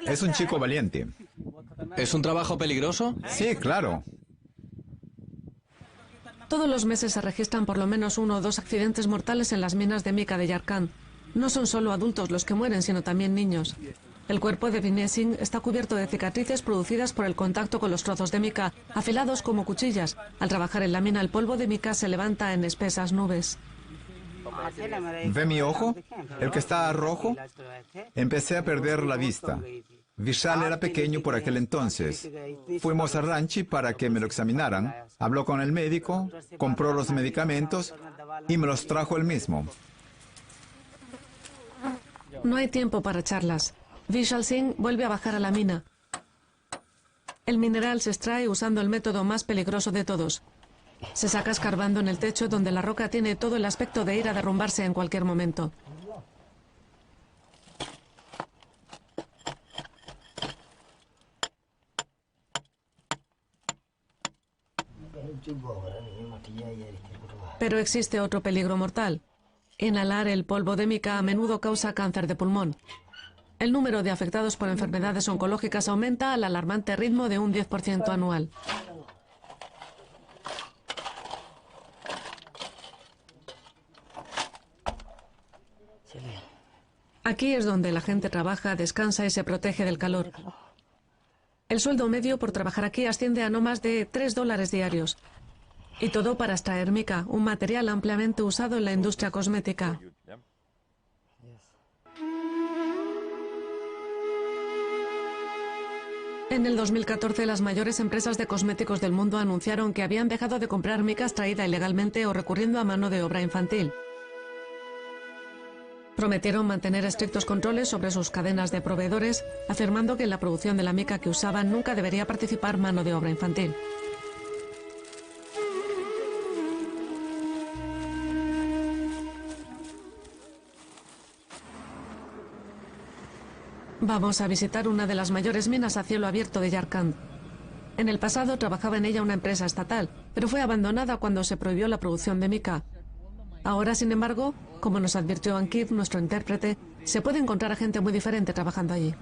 Es un chico valiente. ¿Es un trabajo peligroso? Sí, claro. Todos los meses se registran por lo menos 1 o 2 accidentes mortales en las minas de mica de Jharkhand. No son solo adultos los que mueren, sino también niños. El cuerpo de Vinay Singh está cubierto de cicatrices producidas por el contacto con los trozos de mica, afilados como cuchillas. Al trabajar en la mina, el polvo de mica se levanta en espesas nubes. ¿Ve mi ojo? El que está rojo. Empecé a perder la vista. Vishal era pequeño por aquel entonces. Fuimos a Ranchi para que me lo examinaran. Habló con el médico, compró los medicamentos y me los trajo él mismo. No hay tiempo para charlas. Vishal Singh vuelve a bajar a la mina. El mineral se extrae usando el método más peligroso de todos. Se saca escarbando en el techo donde la roca tiene todo el aspecto de ir a derrumbarse en cualquier momento. Pero existe otro peligro mortal. Inhalar el polvo de mica a menudo causa cáncer de pulmón. El número de afectados por enfermedades oncológicas aumenta al alarmante ritmo de un 10% anual. Aquí es donde la gente trabaja, descansa y se protege del calor. El sueldo medio por trabajar aquí asciende a no más de $3 diarios. Y todo para extraer mica, un material ampliamente usado en la industria cosmética. En el 2014, las mayores empresas de cosméticos del mundo anunciaron que habían dejado de comprar mica extraída ilegalmente o recurriendo a mano de obra infantil. Prometieron mantener estrictos controles sobre sus cadenas de proveedores, afirmando que en la producción de la mica que usaban nunca debería participar mano de obra infantil. Vamos a visitar una de las mayores minas a cielo abierto de Yarkand. En el pasado trabajaba en ella una empresa estatal, pero fue abandonada cuando se prohibió la producción de mica. Ahora, sin embargo, como nos advirtió Ankit, nuestro intérprete, se puede encontrar a gente muy diferente trabajando allí.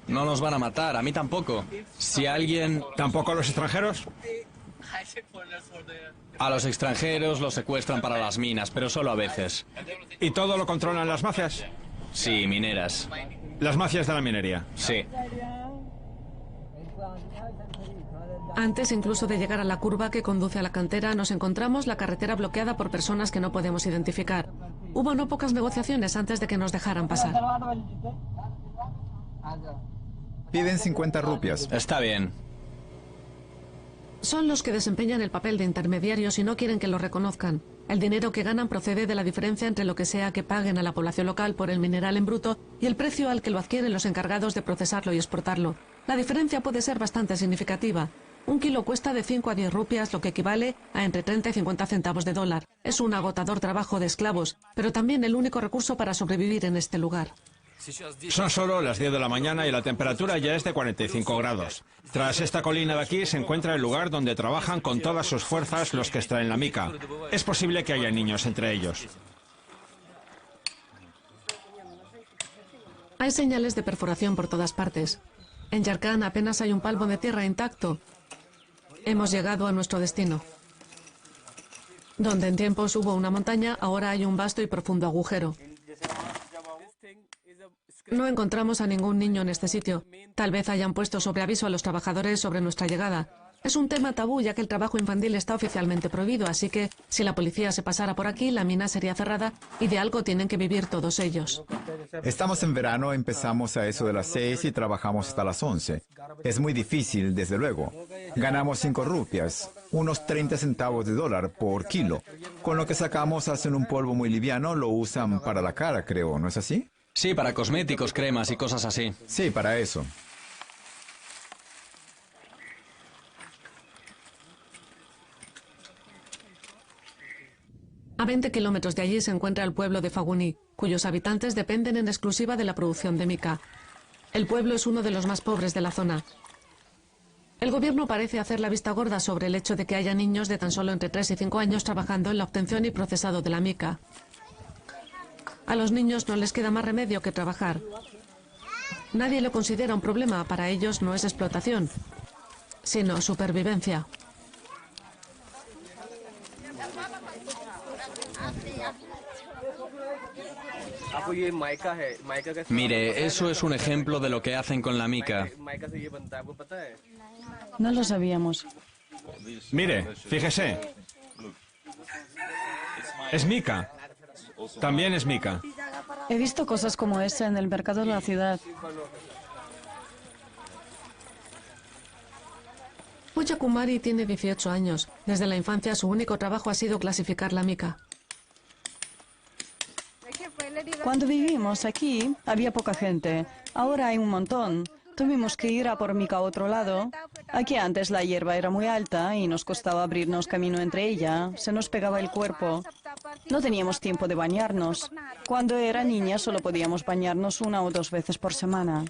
No nos van a matar, a mí tampoco. Si alguien... ¿Tampoco a los extranjeros? A los extranjeros los secuestran para las minas, pero solo a veces. ¿Y todo lo controlan las mafias? Sí, mineras. ¿Las mafias de la minería? Sí. Antes incluso de llegar a la curva que conduce a la cantera, nos encontramos la carretera bloqueada por personas que no podemos identificar. Hubo no pocas negociaciones antes de que nos dejaran pasar. Piden 50 rupias. Está bien. Son los que desempeñan el papel de intermediarios y no quieren que lo reconozcan. El dinero que ganan procede de la diferencia entre lo que sea que paguen a la población local por el mineral en bruto y el precio al que lo adquieren los encargados de procesarlo y exportarlo. La diferencia puede ser bastante significativa. Un kilo cuesta de 5 a 10 rupias, lo que equivale a entre 30 y 50 centavos de dólar. Es un agotador trabajo de esclavos, pero también el único recurso para sobrevivir en este lugar. Son solo las 10 de la mañana y la temperatura ya es de 45 grados. Tras esta colina de aquí se encuentra el lugar donde trabajan con todas sus fuerzas los que extraen la mica. Es posible que haya niños entre ellos. Hay señales de perforación por todas partes. En Yarkand apenas hay un palmo de tierra intacto. Hemos llegado a nuestro destino. Donde en tiempos hubo una montaña, ahora hay un vasto y profundo agujero. No encontramos a ningún niño en este sitio. Tal vez hayan puesto sobre aviso a los trabajadores sobre nuestra llegada. Es un tema tabú ya que el trabajo infantil está oficialmente prohibido, así que si la policía se pasara por aquí, la mina sería cerrada y de algo tienen que vivir todos ellos. Estamos en verano, empezamos a eso de las 6 y trabajamos hasta las 11. Es muy difícil, desde luego. Ganamos 5 rupias, unos 30 centavos de dólar por kilo. Con lo que sacamos hacen un polvo muy liviano, lo usan para la cara, creo, ¿no es así? Sí, para cosméticos, cremas y cosas así. Sí, para eso. A 20 kilómetros de allí se encuentra el pueblo de Faguni, cuyos habitantes dependen en exclusiva de la producción de mica. El pueblo es uno de los más pobres de la zona. El gobierno parece hacer la vista gorda sobre el hecho de que haya niños de tan solo entre 3 y 5 años trabajando en la obtención y procesado de la mica. A los niños no les queda más remedio que trabajar. Nadie lo considera un problema, para ellos no es explotación, sino supervivencia. Mire, eso es un ejemplo de lo que hacen con la mica. No lo sabíamos. Mire, fíjese. Es mica. También es mica. He visto cosas como esa en el mercado de la ciudad. Puja Kumari tiene 18 años. Desde la infancia su único trabajo ha sido clasificar la mica. Cuando vivimos aquí, había poca gente. Ahora hay un montón. Tuvimos que ir a por mica a otro lado. Aquí antes la hierba era muy alta y nos costaba abrirnos camino entre ella. Se nos pegaba el cuerpo. No teníamos tiempo de bañarnos. Cuando era niña solo podíamos bañarnos 1 o 2 veces por semana.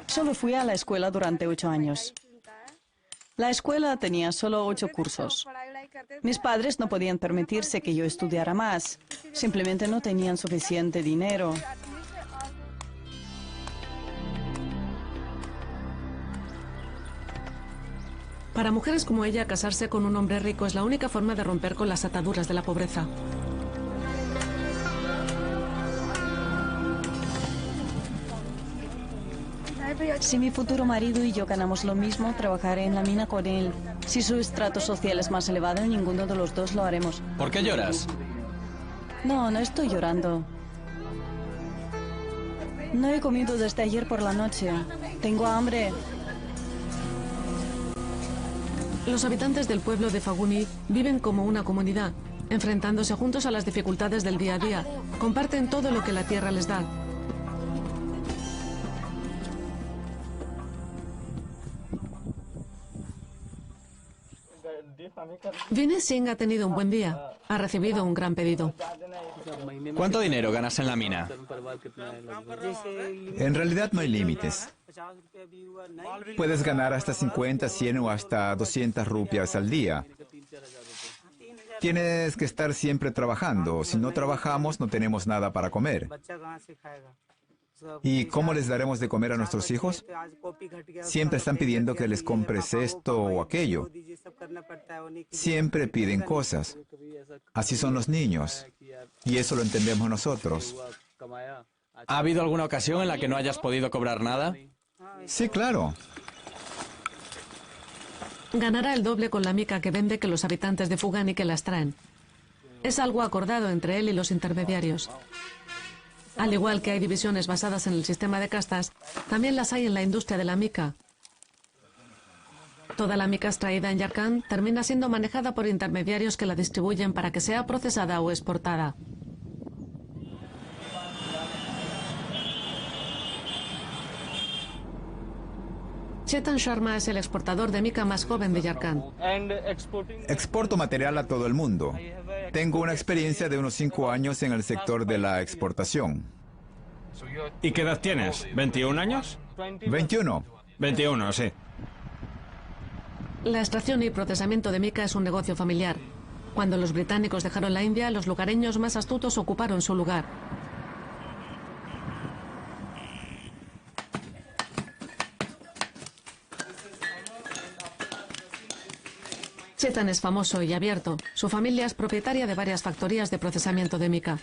Solo fui a la escuela durante 8 años. La escuela tenía solo 8 cursos. Mis padres no podían permitirse que yo estudiara más. Simplemente no tenían suficiente dinero. Para mujeres como ella, casarse con un hombre rico es la única forma de romper con las ataduras de la pobreza. Si mi futuro marido y yo ganamos lo mismo, trabajaré en la mina con él. Si su estrato social es más elevado, ninguno de los dos lo haremos. ¿Por qué lloras? No, no estoy llorando. No he comido desde ayer por la noche. Tengo hambre. Los habitantes del pueblo de Faguni viven como una comunidad, enfrentándose juntos a las dificultades del día a día. Comparten todo lo que la tierra les da. Vinay Singh ha tenido un buen día. Ha recibido un gran pedido. ¿Cuánto dinero ganas en la mina? En realidad no hay límites. Puedes ganar hasta 50, 100 o hasta 200 rupias al día. Tienes que estar siempre trabajando. Si no trabajamos, no tenemos nada para comer. ¿Y cómo les daremos de comer a nuestros hijos? Siempre están pidiendo que les compres esto o aquello. Siempre piden cosas. Así son los niños. Y eso lo entendemos nosotros. ¿Ha habido alguna ocasión en la que no hayas podido cobrar nada? Sí, claro. Ganará el doble con la mica que vende que los habitantes de Fugani que las traen. Es algo acordado entre él y los intermediarios. Al igual que hay divisiones basadas en el sistema de castas, también las hay en la industria de la mica. Toda la mica extraída en Yarkand termina siendo manejada por intermediarios que la distribuyen para que sea procesada o exportada. Chetan Sharma es el exportador de mica más joven de Yarkand. Exporto material a todo el mundo. Tengo una experiencia de unos 5 años en el sector de la exportación. ¿Y qué edad tienes? ¿21 años? 21. 21, sí. La extracción y procesamiento de mica es un negocio familiar. Cuando los británicos dejaron la India, los lugareños más astutos ocuparon su lugar. Chetan es famoso y abierto. Su familia es propietaria de varias factorías de procesamiento de mica.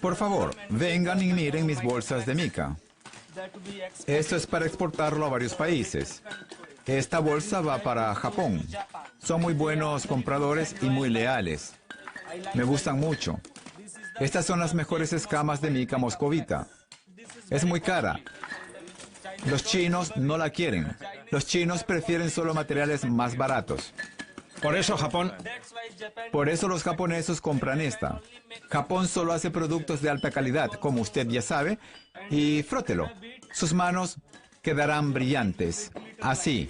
Por favor, vengan y miren mis bolsas de mica. Esto es para exportarlo a varios países. Esta bolsa va para Japón. Son muy buenos compradores y muy leales. Me gustan mucho. Estas son las mejores escamas de mica moscovita. Es muy cara. Los chinos no la quieren. Los chinos prefieren solo materiales más baratos. Por eso Japón... Por eso los japoneses compran esta. Japón solo hace productos de alta calidad, como usted ya sabe, y frótelo. Sus manos quedarán brillantes. Así.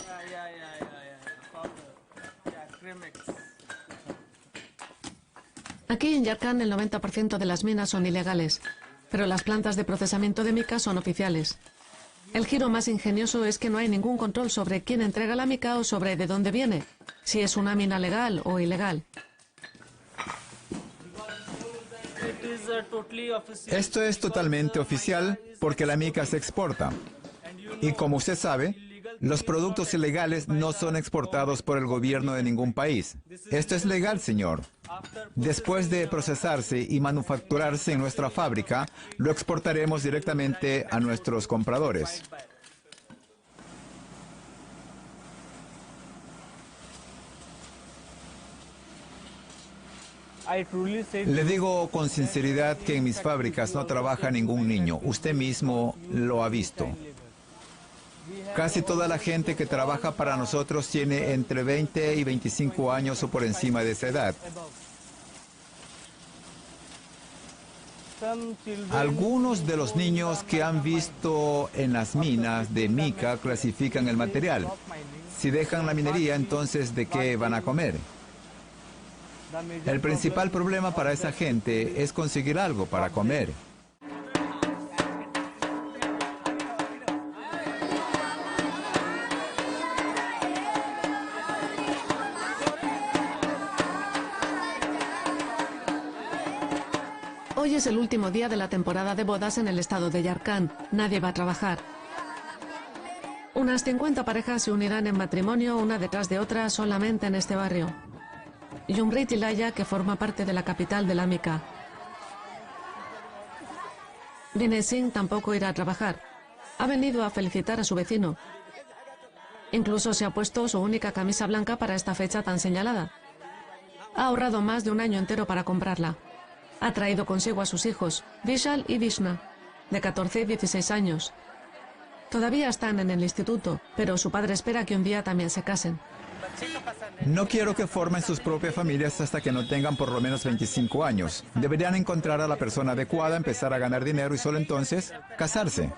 Aquí en Yarkand el 90% de las minas son ilegales, pero las plantas de procesamiento de mica son oficiales. El giro más ingenioso es que no hay ningún control sobre quién entrega la mica o sobre de dónde viene, si es una mina legal o ilegal. Esto es totalmente oficial porque la mica se exporta. Y como usted sabe, los productos ilegales no son exportados por el gobierno de ningún país. Esto es legal, señor. Después de procesarse y manufacturarse en nuestra fábrica, lo exportaremos directamente a nuestros compradores. Le digo con sinceridad que en mis fábricas no trabaja ningún niño. Usted mismo lo ha visto. Casi toda la gente que trabaja para nosotros tiene entre 20 y 25 años o por encima de esa edad. Algunos de los niños que han visto en las minas de mica clasifican el material. Si dejan la minería, entonces ¿de qué van a comer? El principal problema para esa gente es conseguir algo para comer. Hoy es el último día de la temporada de bodas en el estado de Yarkand. Nadie va a trabajar. Unas 50 parejas se unirán en matrimonio una detrás de otra solamente en este barrio. Yumrit Ilaya, que forma parte de la capital de la Mica. Vinay Singh tampoco irá a trabajar. Ha venido a felicitar a su vecino. Incluso se ha puesto su única camisa blanca para esta fecha tan señalada. Ha ahorrado más de un año entero para comprarla. Ha traído consigo a sus hijos, Vishal y Vishna, de 14 y 16 años. Todavía están en el instituto, pero su padre espera que un día también se casen. No quiero que formen sus propias familias hasta que no tengan por lo menos 25 años. Deberían encontrar a la persona adecuada, empezar a ganar dinero y solo entonces casarse.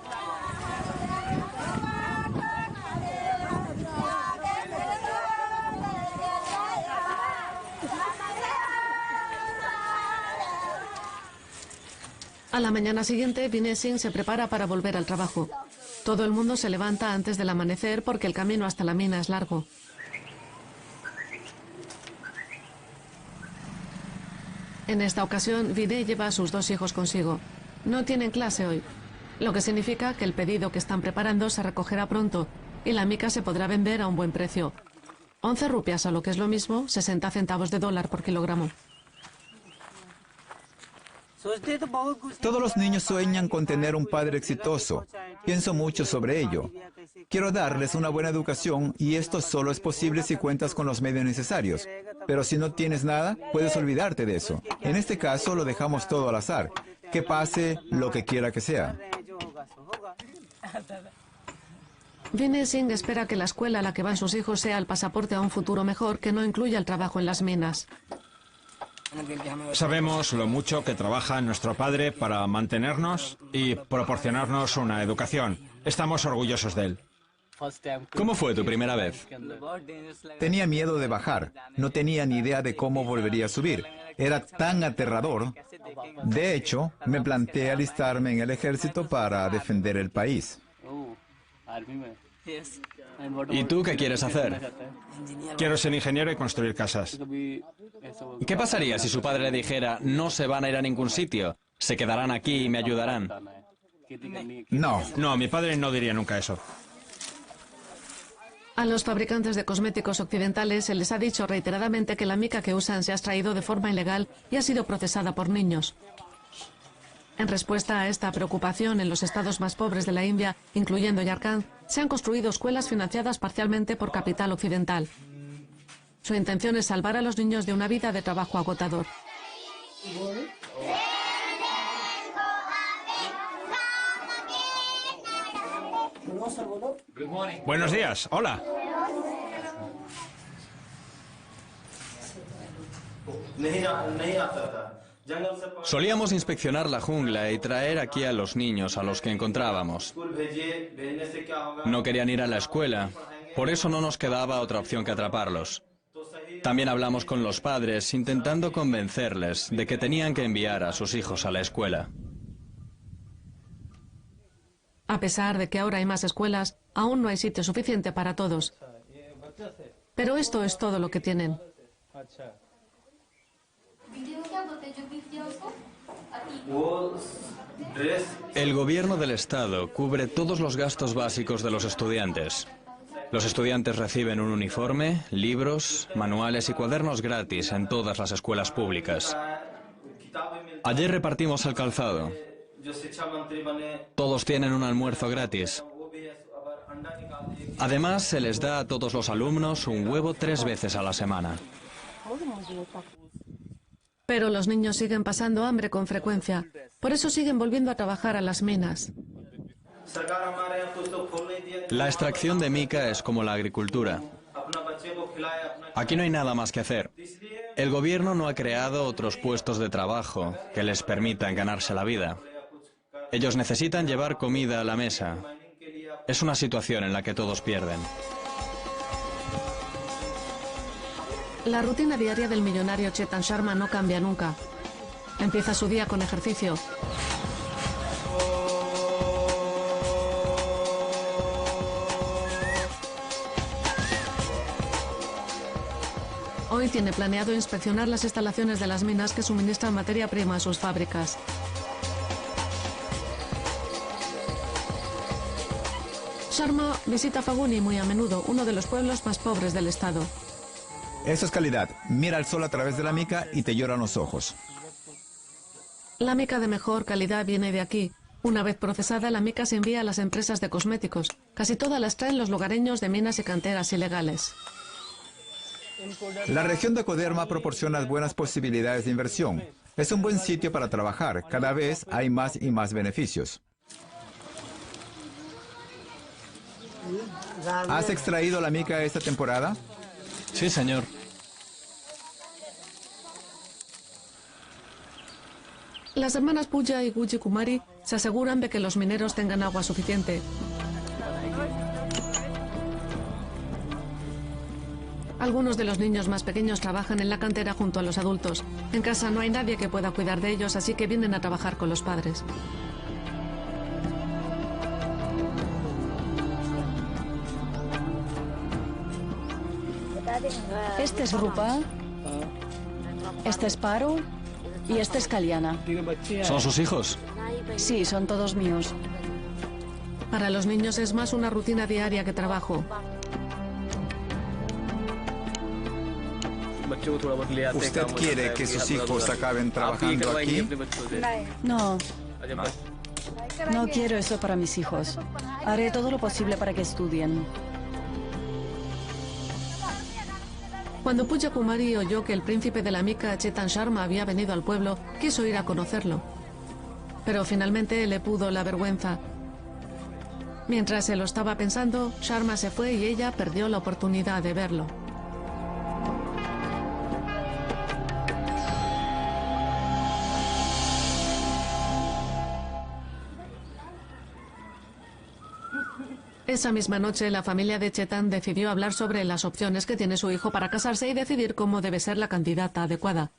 A la mañana siguiente, Vinay Singh se prepara para volver al trabajo. Todo el mundo se levanta antes del amanecer porque el camino hasta la mina es largo. En esta ocasión, Vinay lleva a sus 2 hijos consigo. No tienen clase hoy, lo que significa que el pedido que están preparando se recogerá pronto y la mica se podrá vender a un buen precio. 11 rupias, a lo que es lo mismo, 60 centavos de dólar por kilogramo. Todos los niños sueñan con tener un padre exitoso. Pienso mucho sobre ello. Quiero darles una buena educación y esto solo es posible si cuentas con los medios necesarios. Pero si no tienes nada, puedes olvidarte de eso. En este caso lo dejamos todo al azar. Que pase lo que quiera que sea. Vinay Singh espera que la escuela a la que van sus hijos sea el pasaporte a un futuro mejor que no incluya el trabajo en las minas. Sabemos lo mucho que trabaja nuestro padre para mantenernos y proporcionarnos una educación. Estamos orgullosos de él. ¿Cómo fue tu primera vez? Tenía miedo de bajar. No tenía ni idea de cómo volvería a subir. Era tan aterrador. De hecho, me planteé alistarme en el ejército para defender el país. ¿Y tú qué quieres hacer? Quiero ser ingeniero y construir casas. ¿Y qué pasaría si su padre le dijera, no se van a ir a ningún sitio, se quedarán aquí y me ayudarán? No, mi padre no diría nunca eso. A los fabricantes de cosméticos occidentales se les ha dicho reiteradamente que la mica que usan se ha extraído de forma ilegal y ha sido procesada por niños. En respuesta a esta preocupación en los estados más pobres de la India, incluyendo Yarkand, se han construido escuelas financiadas parcialmente por capital occidental. Su intención es salvar a los niños de una vida de trabajo agotador. Buenos días, hola. Solíamos inspeccionar la jungla y traer aquí a los niños a los que encontrábamos. No querían ir a la escuela, por eso no nos quedaba otra opción que atraparlos. También hablamos con los padres intentando convencerles de que tenían que enviar a sus hijos a la escuela. A pesar de que ahora hay más escuelas, aún no hay sitio suficiente para todos. Pero esto es todo lo que tienen. El gobierno del estado cubre todos los gastos básicos de los estudiantes. Los estudiantes reciben un uniforme, libros, manuales y cuadernos gratis en todas las escuelas públicas. Ayer repartimos el calzado. Todos tienen un almuerzo gratis. Además, se les da a todos los alumnos un huevo 3 veces a la semana. Pero los niños siguen pasando hambre con frecuencia. Por eso siguen volviendo a trabajar a las minas. La extracción de mica es como la agricultura. Aquí no hay nada más que hacer. El gobierno no ha creado otros puestos de trabajo que les permitan ganarse la vida. Ellos necesitan llevar comida a la mesa. Es una situación en la que todos pierden. La rutina diaria del millonario Chetan Sharma no cambia nunca. Empieza su día con ejercicio. Hoy Hoy tiene planeado inspeccionar las instalaciones de las minas que suministran materia prima a sus fábricas. Sharma visita Faguni muy a menudo, uno de los pueblos más pobres del estado. Eso es calidad. Mira el sol a través de la mica y te lloran los ojos. La mica de mejor calidad viene de aquí. Una vez procesada, la mica se envía a las empresas de cosméticos. Casi todas las traen los lugareños de minas y canteras ilegales. La región de Coderma proporciona buenas posibilidades de inversión. Es un buen sitio para trabajar. Cada vez hay más y más beneficios. ¿Has extraído la mica esta temporada? Sí, señor. Las hermanas Puja y Guji Kumari se aseguran de que los mineros tengan agua suficiente. Algunos de los niños más pequeños trabajan en la cantera junto a los adultos. En casa no hay nadie que pueda cuidar de ellos, así que vienen a trabajar con los padres. Este es Rupa, este es Paru y este es Kalyana. ¿Son sus hijos? Sí, son todos míos. Para los niños es más una rutina diaria que trabajo. ¿Usted quiere que sus hijos acaben trabajando aquí? No. No quiero eso para mis hijos. Haré todo lo posible para que estudien. Cuando Puja Kumari oyó que el príncipe de la mica, Chetan Sharma, había venido al pueblo, quiso ir a conocerlo. Pero finalmente le pudo la vergüenza. Mientras se lo estaba pensando, Sharma se fue y ella perdió la oportunidad de verlo. Esa misma noche, la familia de Chetan decidió hablar sobre las opciones que tiene su hijo para casarse y decidir cómo debe ser la candidata adecuada.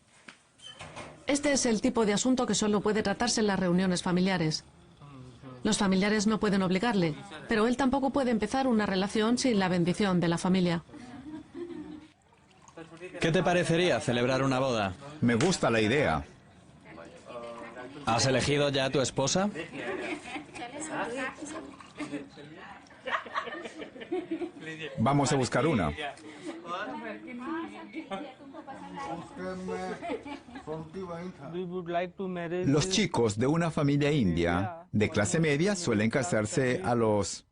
Este es el tipo de asunto que solo puede tratarse en las reuniones familiares. Los familiares no pueden obligarle, pero él tampoco puede empezar una relación sin la bendición de la familia. ¿Qué te parecería celebrar una boda? Me gusta la idea. ¿Has elegido ya a tu esposa? Vamos a buscar una. Los chicos de una familia india de clase media suelen casarse a los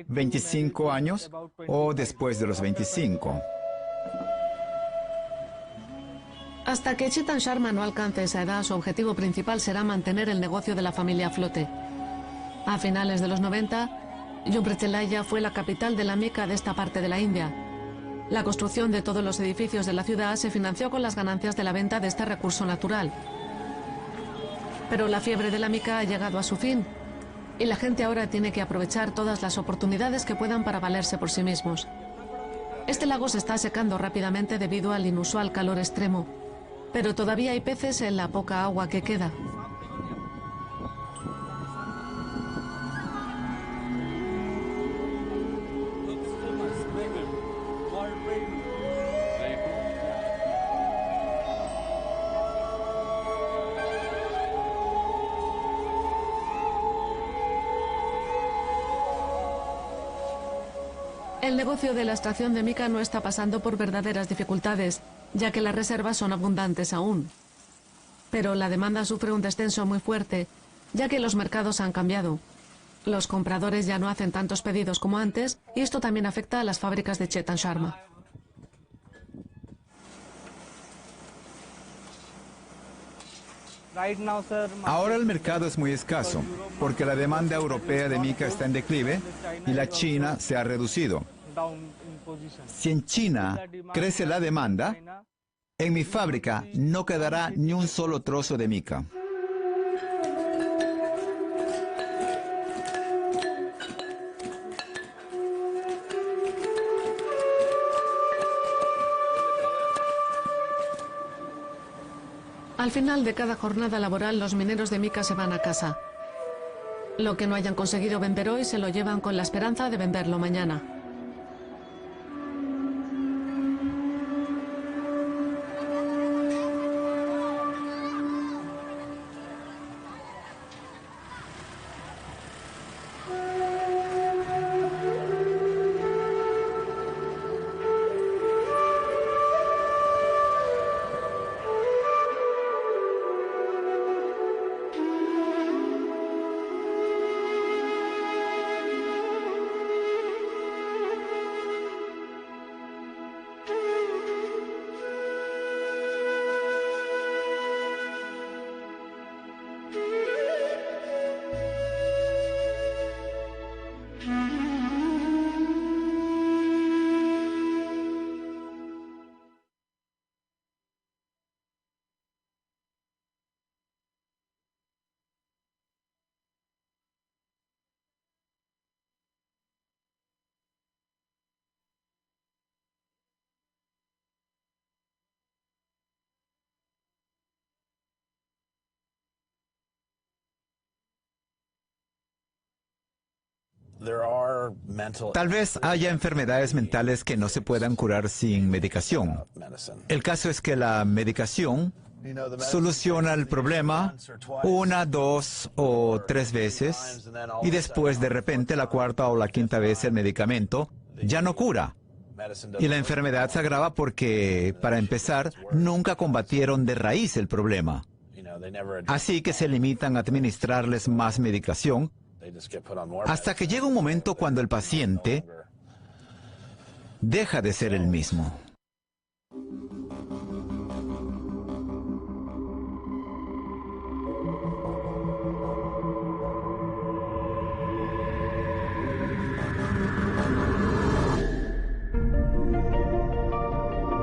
25 años o después de los 25. Hasta que Chetan Sharma no alcance esa edad, su objetivo principal será mantener el negocio de la familia a flote. A finales de los 90, Yumprichelaya fue la capital de la mica de esta parte de la India. La construcción de todos los edificios de la ciudad se financió con las ganancias de la venta de este recurso natural. Pero la fiebre de la mica ha llegado a su fin y la gente ahora tiene que aprovechar todas las oportunidades que puedan para valerse por sí mismos. Este lago se está secando rápidamente debido al inusual calor extremo, pero todavía hay peces en la poca agua que queda. El negocio de la extracción de mica no está pasando por verdaderas dificultades, ya que las reservas son abundantes aún. Pero la demanda sufre un descenso muy fuerte, ya que los mercados han cambiado. Los compradores ya no hacen tantos pedidos como antes, y esto también afecta a las fábricas de Chetan Sharma. Ahora el mercado es muy escaso, porque la demanda europea de mica está en declive y la China se ha reducido. Si en China crece la demanda, en mi fábrica no quedará ni un solo trozo de mica. Al final de cada jornada laboral, los mineros de mica se van a casa. Lo que no hayan conseguido vender hoy se lo llevan con la esperanza de venderlo mañana. Tal vez haya enfermedades mentales que no se puedan curar sin medicación. El caso es que la medicación soluciona el problema 1, 2 o 3 veces y después de repente la cuarta o la quinta vez el medicamento ya no cura. Y la enfermedad se agrava porque, para empezar, nunca combatieron de raíz el problema. Así que se limitan a administrarles más medicación hasta que llega un momento cuando el paciente deja de ser el mismo.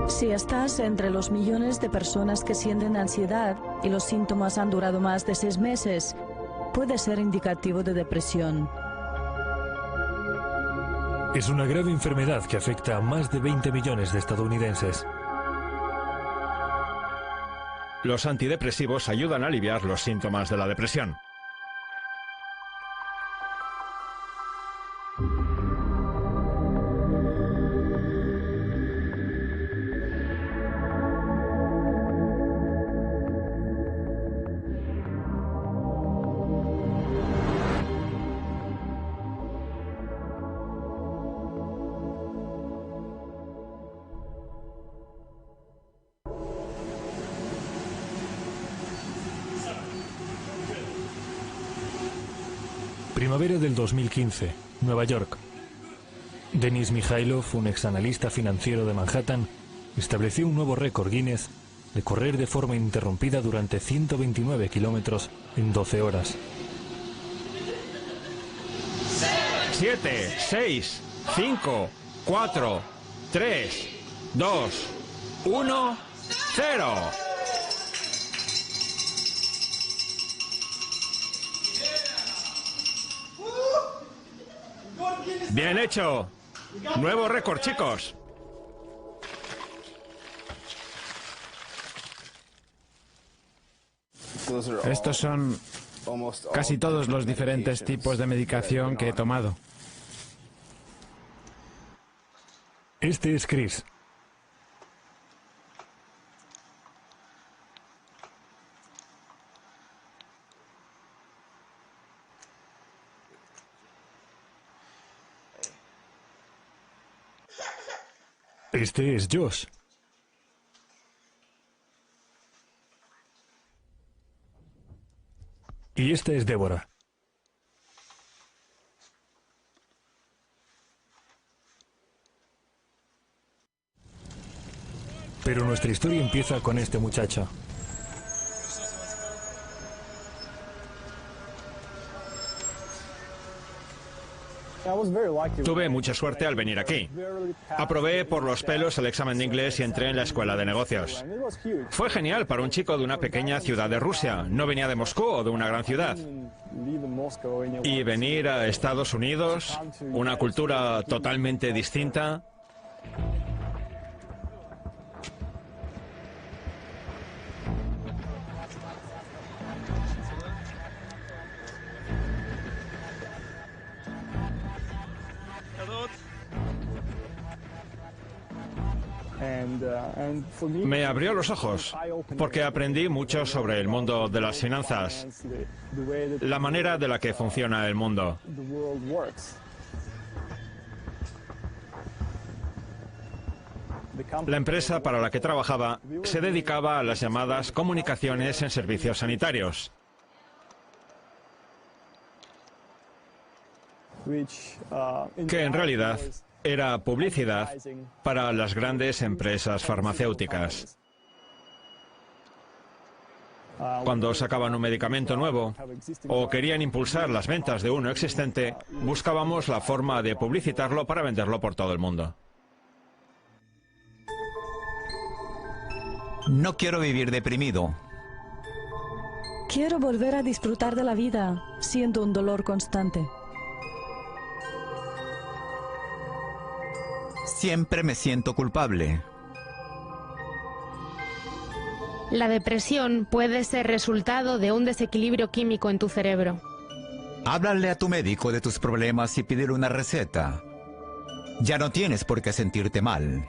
Si estás entre los millones de personas que sienten ansiedad y los síntomas han durado más de 6 meses, puede ser indicativo de depresión. Es una grave enfermedad que afecta a más de 20 millones de estadounidenses. Los antidepresivos ayudan a aliviar los síntomas de la depresión. Primavera del 2015, Nueva York. Denis Mikhailov, un exanalista financiero de Manhattan, estableció un nuevo récord Guinness de correr de forma interrumpida durante 129 kilómetros en 12 horas. 7, 6, 5, 4, 3, 2, 1, 0. Bien hecho. Nuevo récord, chicos. Estos son casi todos los diferentes tipos de medicación que he tomado. Este es Chris. Este es Josh. Y esta es Débora. Pero nuestra historia empieza con este muchacho. Tuve mucha suerte al venir aquí. Aprobé por los pelos el examen de inglés y entré en la escuela de negocios. Fue genial para un chico de una pequeña ciudad de Rusia. No venía de Moscú o de una gran ciudad. Y venir a Estados Unidos, una cultura totalmente distinta. Me abrió los ojos, porque aprendí mucho sobre el mundo de las finanzas, la manera de la que funciona el mundo. La empresa para la que trabajaba se dedicaba a las llamadas comunicaciones en servicios sanitarios. Que en realidad era publicidad para las grandes empresas farmacéuticas. Cuando sacaban un medicamento nuevo o querían impulsar las ventas de uno existente, buscábamos la forma de publicitarlo para venderlo por todo el mundo. No quiero vivir deprimido. Quiero volver a disfrutar de la vida, siendo un dolor constante. Siempre me siento culpable. La depresión puede ser resultado de un desequilibrio químico en tu cerebro. Háblale a tu médico de tus problemas y pídele una receta. Ya no tienes por qué sentirte mal.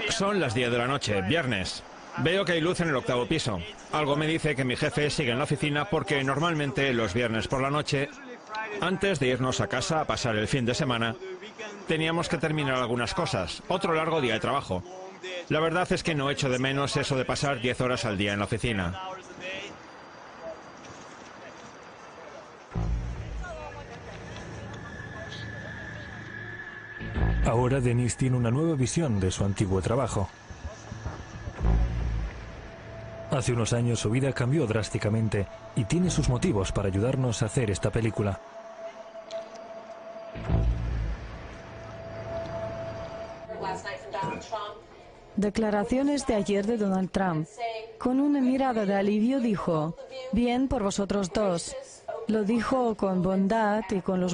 Son las 10 de la noche, viernes. Veo que hay luz en el 8º piso. Algo me dice que mi jefe sigue en la oficina porque normalmente los viernes por la noche, antes de irnos a casa a pasar el fin de semana, teníamos que terminar algunas cosas. Otro largo día de trabajo. La verdad es que no echo de menos eso de pasar 10 horas al día en la oficina. Ahora Denise tiene una nueva visión de su antiguo trabajo. Hace unos años su vida cambió drásticamente y tiene sus motivos para ayudarnos a hacer esta película. Declaraciones de ayer de Donald Trump. Con una mirada de alivio dijo: bien por vosotros dos. Lo dijo con bondad y con los